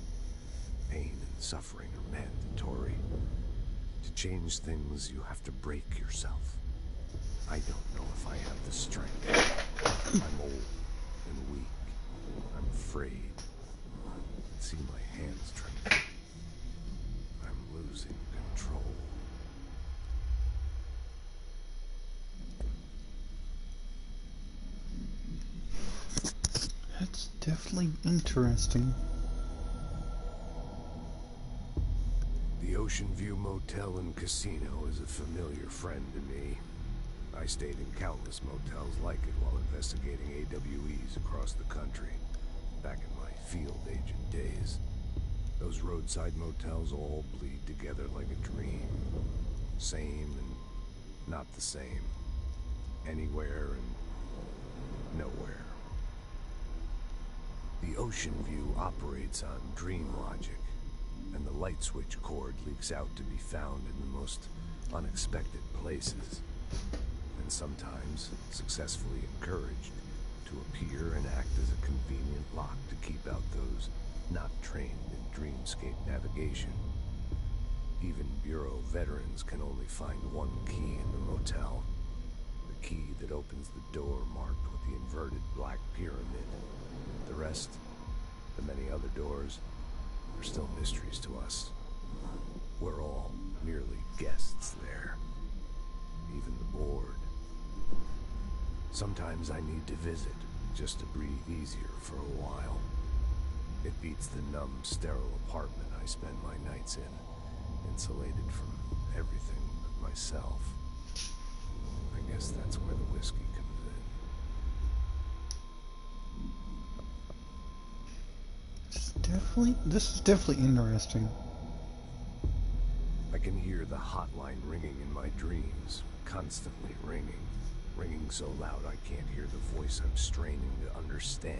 Pain and suffering are mandatory. To change things, you have to break yourself. I don't know if I have the strength. I'm old and weak. I'm afraid. I can see my hands trembling. I'm losing control. That's definitely interesting. The Ocean View Motel and Casino is a familiar friend to me. I stayed in countless motels like it while investigating AWEs across the country, back in my field agent days. Those roadside motels all bleed together like a dream. Same and not the same. Anywhere and nowhere. The Ocean View operates on dream logic, and the light switch cord leaks out to be found in the most unexpected places. And sometimes successfully encouraged to appear and act as a convenient lock to keep out those not trained in dreamscape navigation. Even Bureau veterans can only find one key in the motel. The key that opens the door marked with the inverted black pyramid. The rest, the many other doors, are still mysteries to us. We're all merely guests there. Even the board. Sometimes I need to visit, just to breathe easier for a while. It beats the numb, sterile apartment I spend my nights in, insulated from everything but myself. I guess that's where the whiskey comes in. It's definitely this is definitely interesting. I can hear the hotline ringing in my dreams, constantly ringing. Ringing so loud I can't hear the voice I'm straining to understand.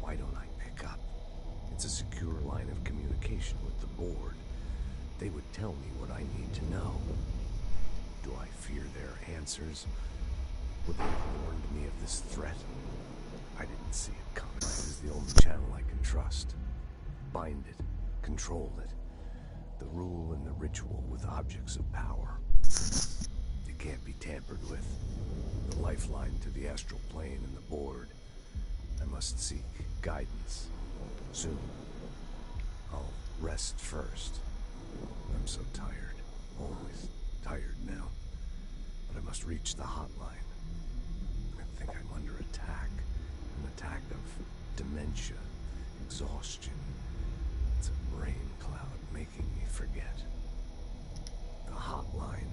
Why don't I pick up? It's a secure line of communication with the board. They would tell me what I need to know. Do I fear their answers? Would they have warned me of this threat? I didn't see it coming. It is the only channel I can trust. Bind it, control it. The rule and the ritual with objects of power. It can't be tampered with. The lifeline to the astral plane and the board. I must seek guidance. Soon. I'll rest first. I'm so tired. Always tired now. But I must reach the hotline. I think I'm under attack. An attack of dementia, exhaustion. It's a rain cloud making me forget. The hotline.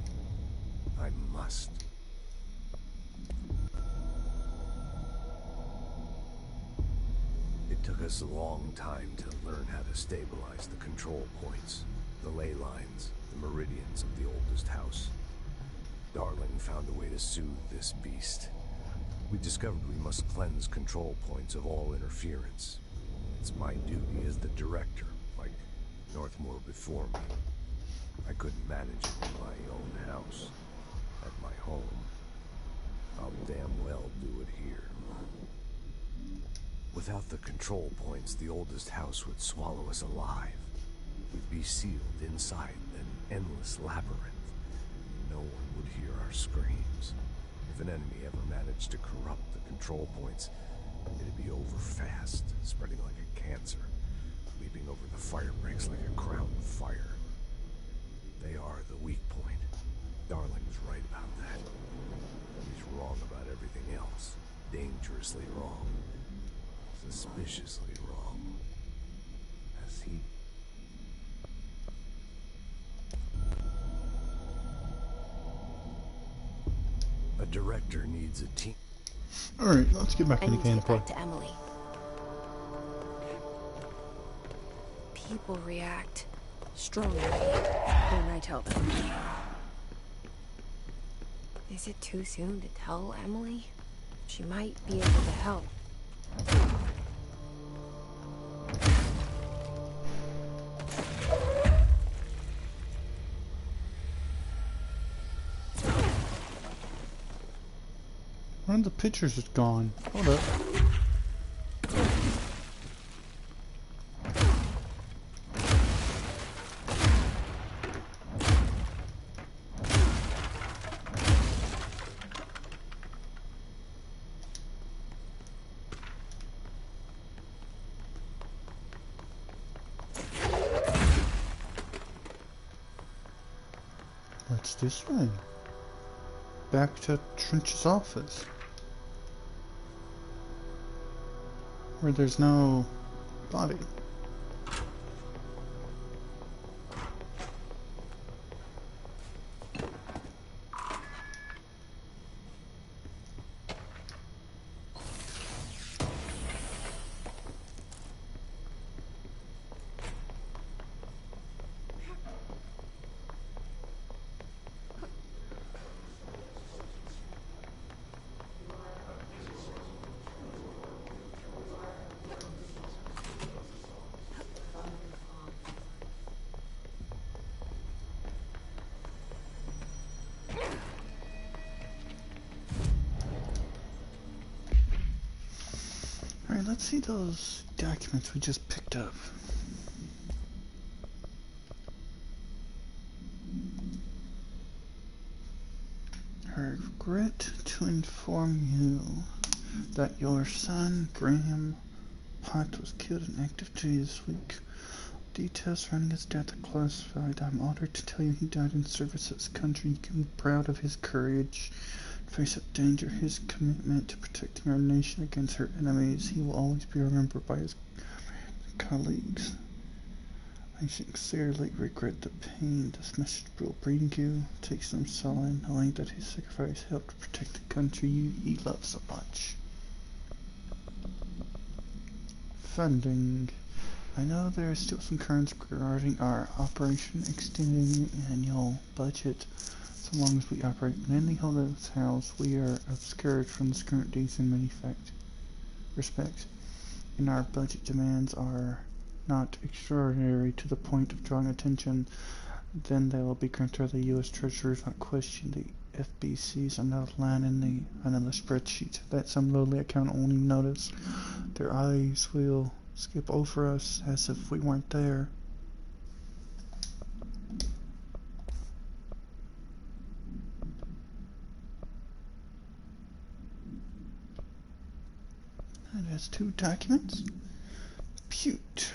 I must. It took us a long time to learn how to stabilize the control points, the ley lines, the meridians of the oldest house. Darling found a way to soothe this beast. We discovered we must cleanse control points of all interference. It's my duty as the director, like Northmore before me. I couldn't manage it in my own house, at my home. I'll damn well do it here. Without the control points, the oldest house would swallow us alive. We'd be sealed inside an endless labyrinth. No one would hear our screams. If an enemy ever managed to corrupt the control points, it'd be over fast, spreading like a cancer, leaping over the fire breaks like a crown of fire. They are the weak point. Darling's right about that. He's wrong about everything else. Dangerously wrong. Suspiciously wrong. As he... A director needs a team. Alright, let's get back I into need to get gameplay. back to Emily. People react strongly when I tell them. Is it too soon to tell Emily? She might be able to help. One of the pictures is gone. Hold up. What's this way? Back to Trench's office. Where there's no body. Alright, let's see those documents we just picked up. I regret to inform you that your son, Graham Pott, was killed in active duty this week. Details surrounding his death are classified. I'm honored to tell you he died in service to his country. You can be proud of his courage. Face up danger, his commitment to protecting our nation against her enemies. He will always be remembered by his colleagues. I sincerely regret the pain this message will bring you. Take some solace knowing that his sacrifice helped protect the country he loves so much. Funding. I know there are still some concerns regarding our operation extending the annual budget. So long as we operate within the Hold's house, we are obscured from the scrutinies in many respects, and our budget demands are not extraordinary to the point of drawing attention. Then they will be granted the U.S. Treasury without question. The FBC's another line in another spreadsheet that some lowly account only notice. Their eyes will skip over us as if we weren't there. And has 2 documents. Butte.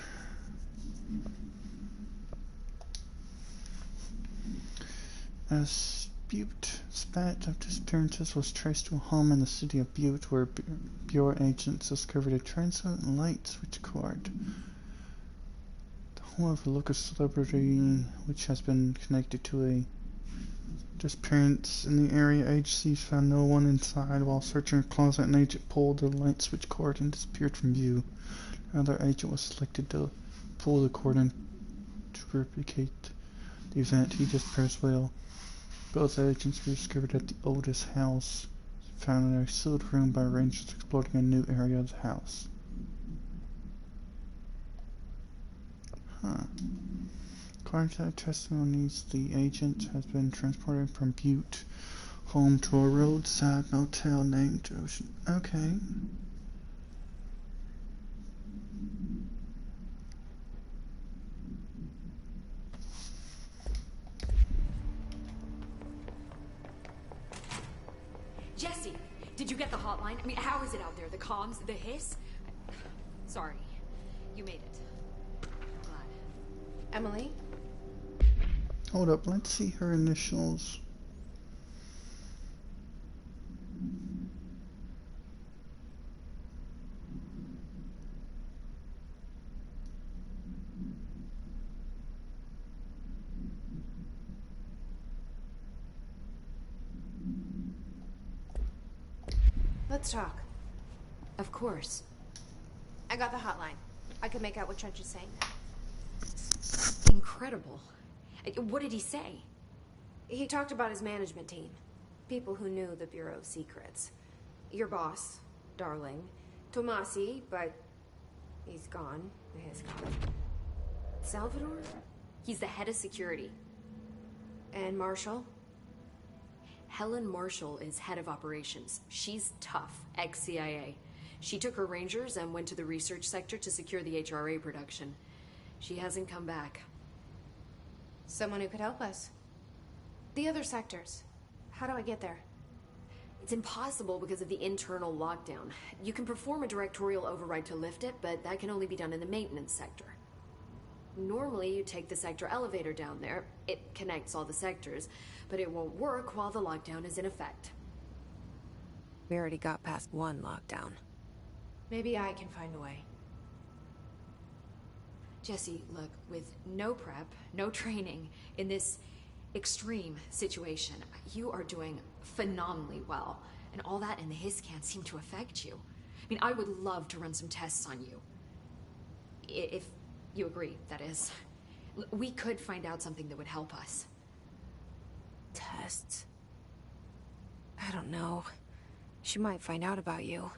As Butte spat of disappearances was traced to a home in the city of Butte, where Bureau agents discovered a transient light switch cord. The home of a local celebrity, which has been connected to a disappearance in the area. Agencies found no one inside. While searching a closet, an agent pulled the light switch cord and disappeared from view. Another agent was selected to pull the cord and to replicate the event. He disappeared as well. Both agents were discovered at the oldest house, found in a sealed room by rangers exploring a new area of the house. According to the testimonies, the agent has been transported from Butte home to a roadside motel named Ocean. Okay. Jesse, did you get the hotline? I mean, how is it out there? The comms, the hiss? Sorry, you made it. Glad. Emily? Hold up, let's see her initials. Let's talk. Of course. I got the hotline. I could make out what Trench is saying now. Incredible. What did he say? He talked about his management team. People who knew the Bureau's secrets. Your boss, Darling. Tomasi, but he's gone. He's gone. Salvador? He's the head of security. And Marshall? Helen Marshall is head of operations. She's tough, ex-CIA. She took her rangers and went to the research sector to secure the HRA production. She hasn't come back. Someone who could help us. The other sectors. How do I get there? It's impossible because of the internal lockdown. You can perform a directorial override to lift it, but that can only be done in the maintenance sector. Normally, you take the sector elevator down there. It connects all the sectors, but it won't work while the lockdown is in effect. We already got past one lockdown. Maybe I can find a way. Jesse, look, with no prep, no training, in this extreme situation, you are doing phenomenally well. And all that and the hiss can't seem to affect you. I mean, I would love to run some tests on you. If you agree, that is. We could find out something that would help us. Tests? I don't know. She might find out about you.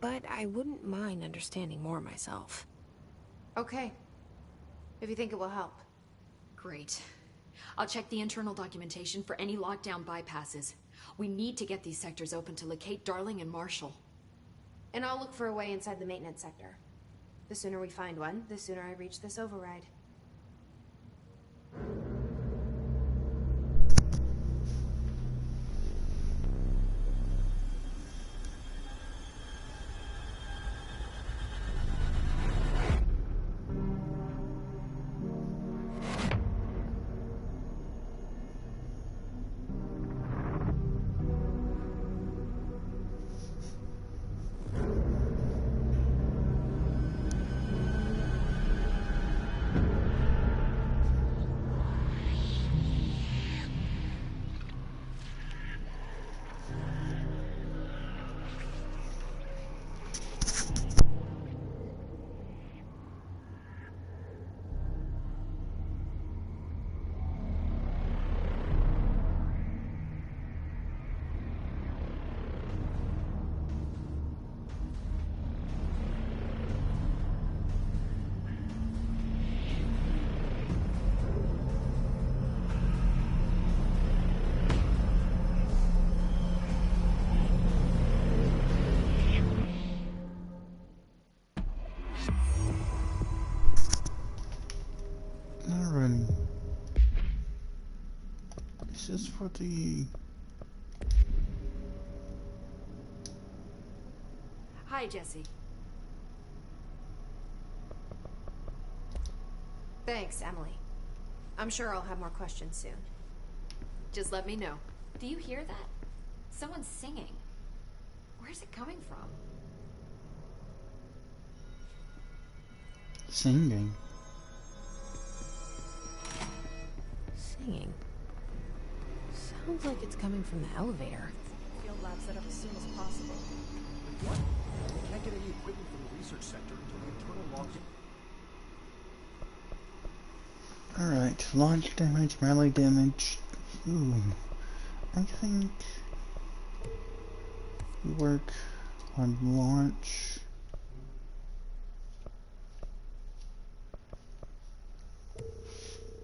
But I wouldn't mind understanding more myself. Okay. If you think it will help. Great. I'll check the internal documentation for any lockdown bypasses. We need to get these sectors open to locate Darling and Marshall. And I'll look for a way inside the maintenance sector. The sooner we find one, the sooner I reach this override. Alrighty. Is this for the... Hi, Jesse. Thanks, Emily. I'm sure I'll have more questions soon. Just let me know. Do you hear that? Someone's singing. Where's it coming from? Singing? Singing? Sounds like it's coming from the elevator. Field lab set up as soon as possible. What? We can't get any equipment from the research center until the internal logs. Alright, launch damage, melee damage. Ooh. I think we work on launch.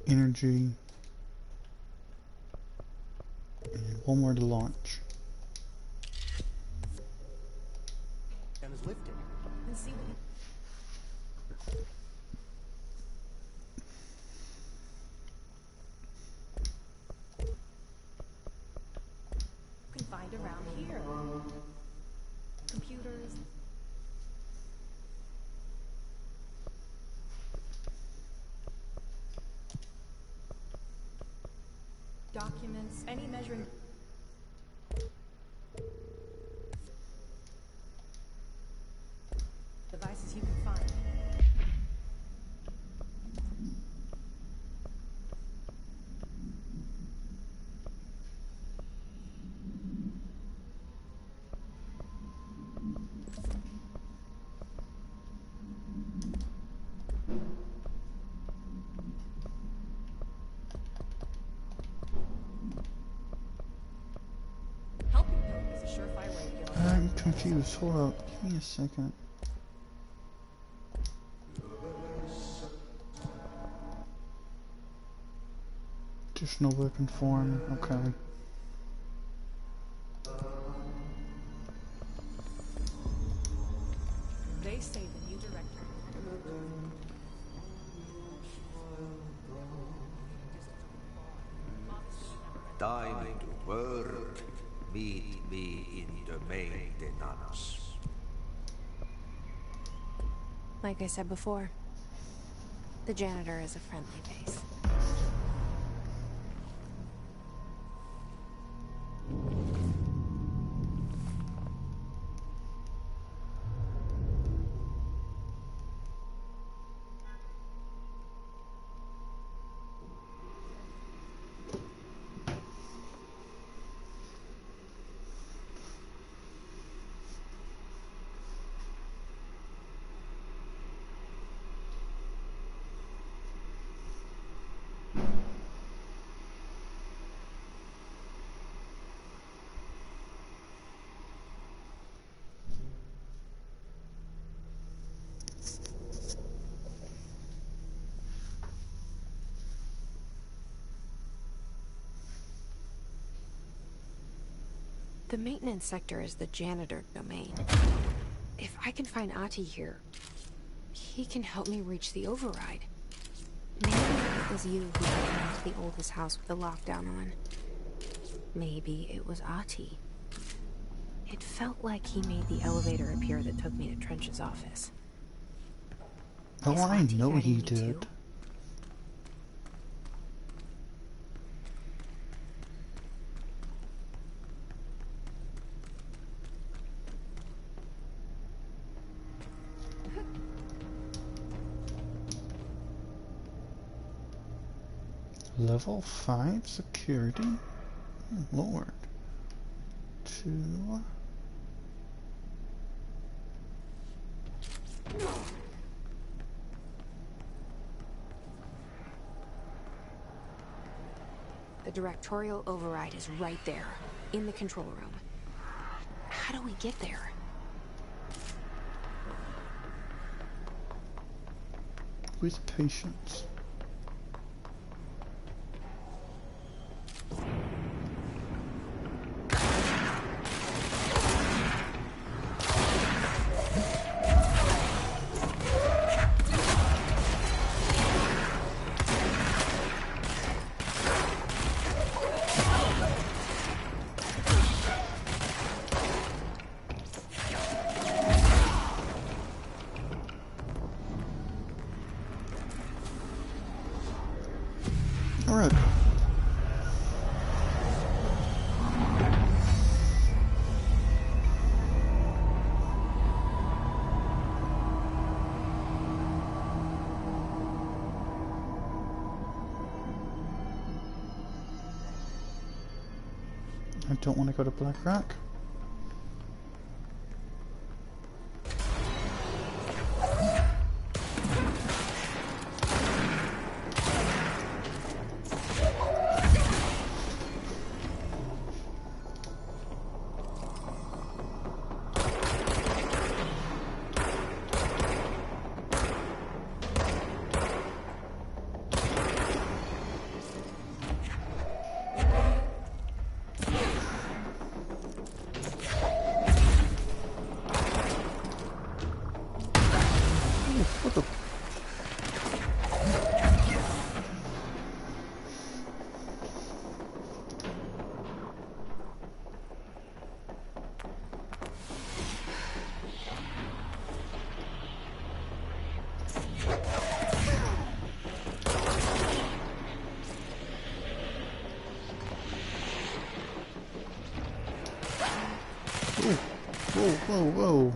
Energy. And one more to launch. And is lifting. And see what you can find around here. Computers. Documents, any measuring devices you can find. Helping them is a surefire way to get I'm confused. Hold up. Give me a second. Additional weapon form. Okay. They say the new director. Time to work. Meet me in the maintenance. Like I said before, the janitor is a friendly face. The maintenance sector is the janitor domain. If I can find Ahti here, he can help me reach the override. Maybe it was you who took me into the oldest house with the lockdown on. Maybe it was Ahti. It felt like he made the elevator appear that took me to Trench's office. Oh, Is I Ahti know guiding he me did. too? Level 5 security? Oh, Lord. 2. The directorial override is right there, in the control room. How do we get there? With patience. Alright. I don't want to go to Black Rock. What the? Whoa, whoa, whoa.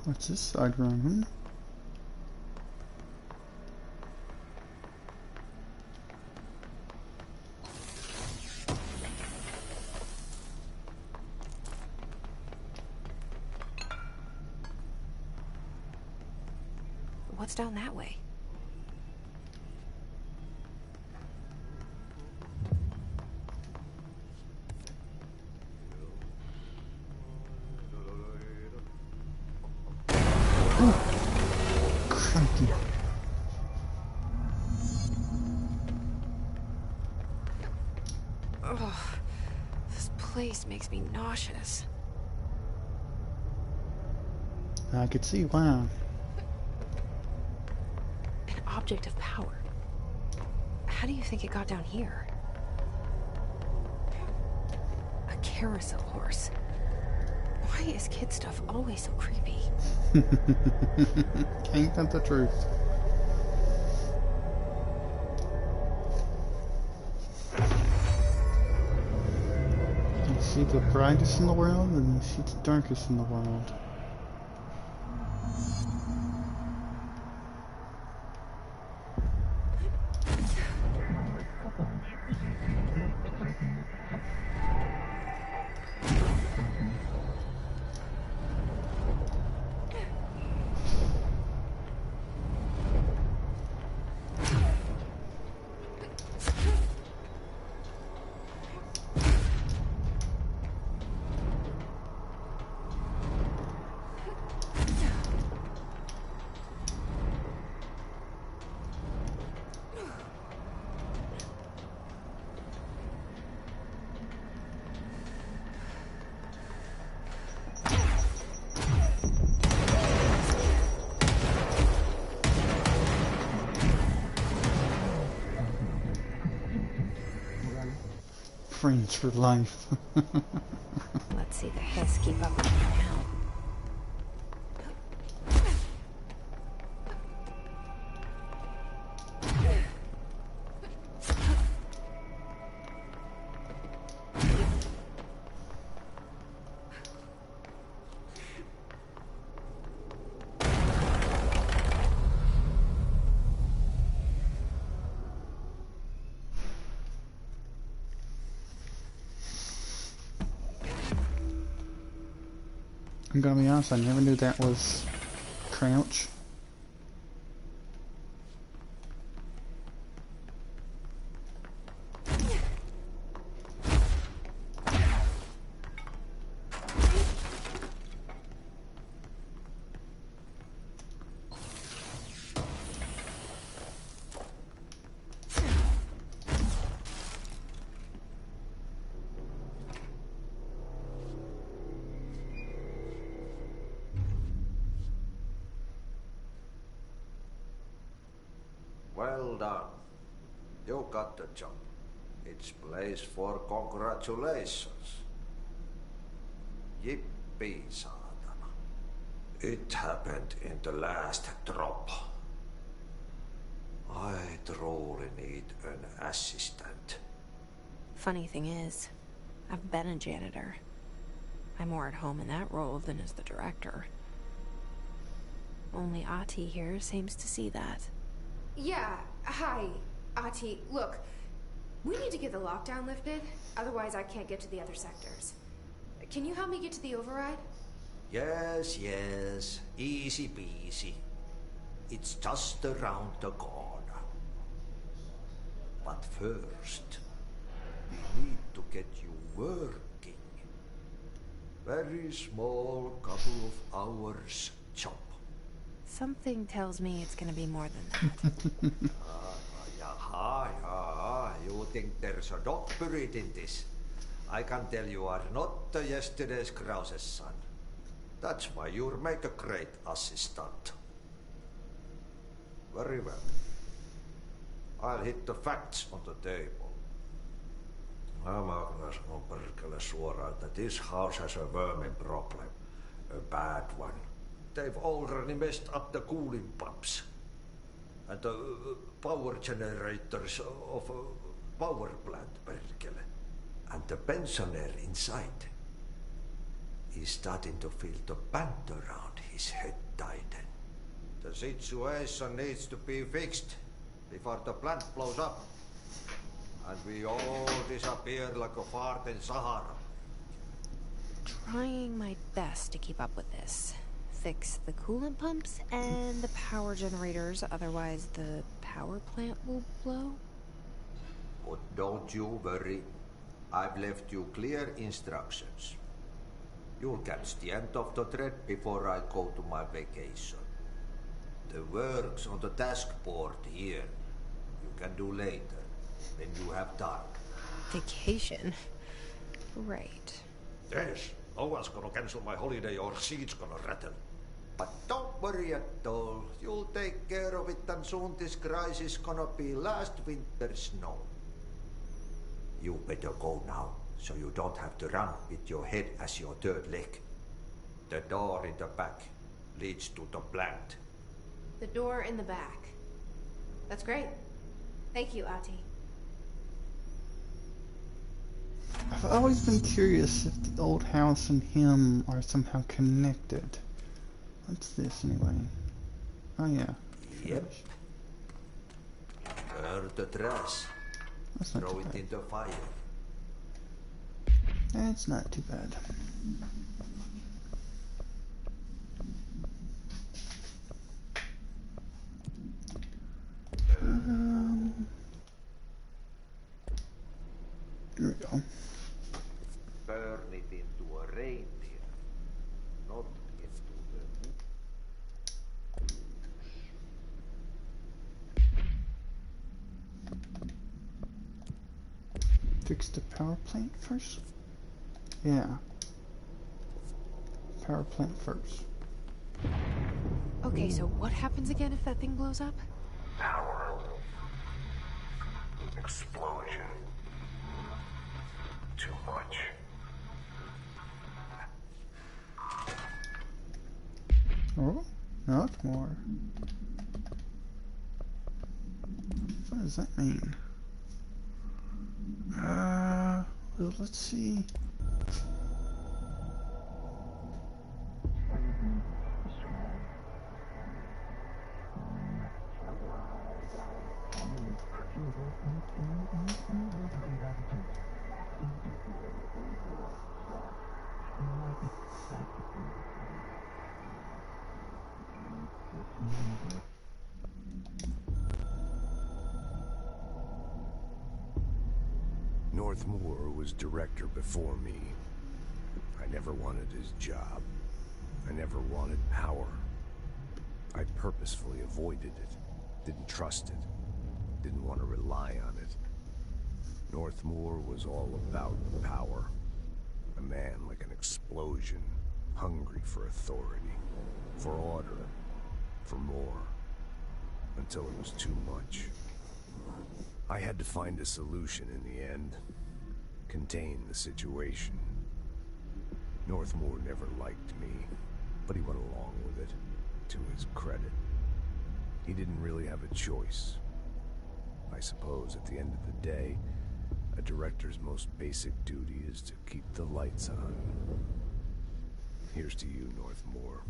What's this side room? What's down that way? Crikey. Ugh, this place makes me nauseous. I could see why. An object of power. How do you think it got down here? A carousel horse. Why is kid stuff always so creepy? Ain't that the truth? You see the brightest in the world, and you see the darkest in the world. Friends for life. Let's see the hiss keep up with me now. I'm gonna be honest, I never knew that was crouch. Well done. You got the job. It's place for congratulations. Yippee, saatana. It happened in the last drop. I truly need an assistant. Funny thing is, I've been a janitor. I'm more at home in that role than as the director. Only Ati here seems to see that. Yeah, hi, Ati. Look, we need to get the lockdown lifted, otherwise I can't get to the other sectors. Can you help me get to the override? Yes, easy peasy. It's just around the corner. But first, we need to get you working. Very small, couple of hours job. Something tells me it's gonna be more than that. Yaha, you think there's a dog buried in this? I can tell you are not yesterday's Krause's son. That's why you'll make a great assistant. Very well. I'll hit the facts on the table. Mä kyllä sanon perkele suoraan, that this house has a vermin problem. A bad one. They've already messed up the cooling pumps. And the power generators of a power plant, perkele. And the pensioner inside is starting to feel the band around his head tighten. The situation needs to be fixed before the plant blows up. And we all disappear like a fart in Sahara. Trying my best to keep up with this. Fix the coolant pumps and the power generators, otherwise the power plant will blow. But don't you worry. I've left you clear instructions. You'll catch the end of the thread before I go to my vacation. The work's on the task board here. You can do later, when you have time. Vacation? Right. Yes, no one's gonna cancel my holiday or seat's gonna rattle. But don't worry at all. You'll take care of it and soon this crisis gonna be last winter's snow. You better go now, so you don't have to run with your head as your third leg. The door in the back leads to the plant. The door in the back. That's great. Thank you, Ati. I've always been curious if the old house and him are somehow connected. What's this anyway? Oh yeah. Yep. Burn the trash. That's not Throw too it bad. in the fire. That's not too bad. Here we go. Burn it into a reindeer, not into the... Fix the power plant first? Yeah. Power plant first. Okay, so what happens again if that thing blows up? Power. Explosion. Too much. Oh, not more. What does that mean? Well, let's see. Northmoor was director before me. I never wanted his job. I never wanted power. I purposefully avoided it. Didn't trust it. Didn't want to rely on it. Northmoor was all about power. A man like an explosion, hungry for authority, for order, for more. until it was too much. I had to find a solution in the end. Contain the situation. Northmore never liked me, but he went along with it, to his credit. He didn't really have a choice. I suppose at the end of the day, a director's most basic duty is to keep the lights on. Here's to you, Northmore.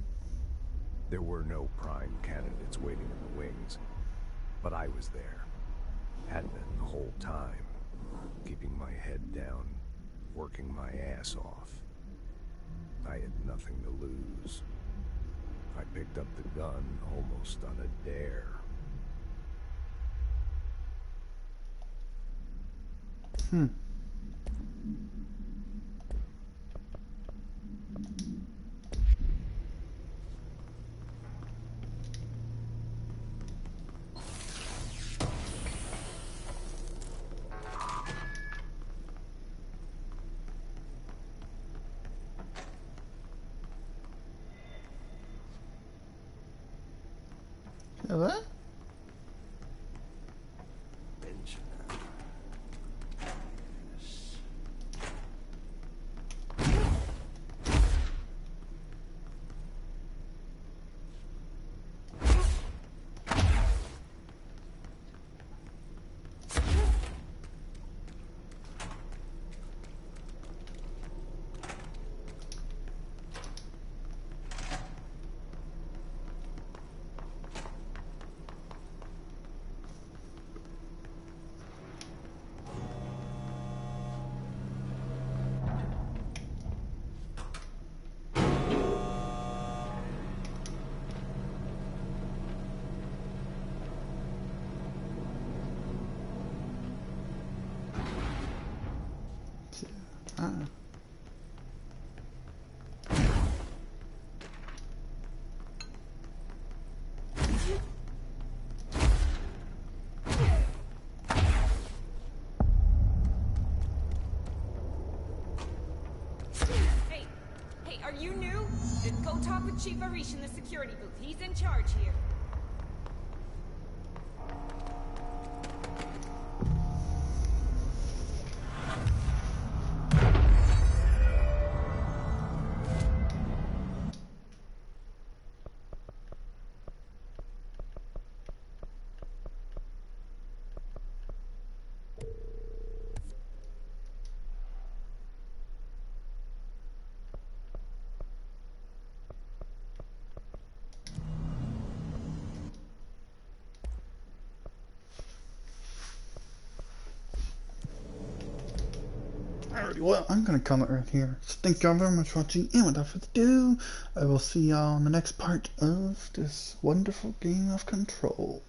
There were no prime candidates waiting in the wings, but I was there. Had been the whole time, keeping my head down, working my ass off. I had nothing to lose. I picked up the gun almost on a dare. Hello? Hey, are you new? Then go talk with Chief Arish in the security booth. He's in charge here. Alrighty, well, I'm gonna call it right here. So thank y'all very much for watching, and without further ado, I will see y'all in the next part of this wonderful game of Control.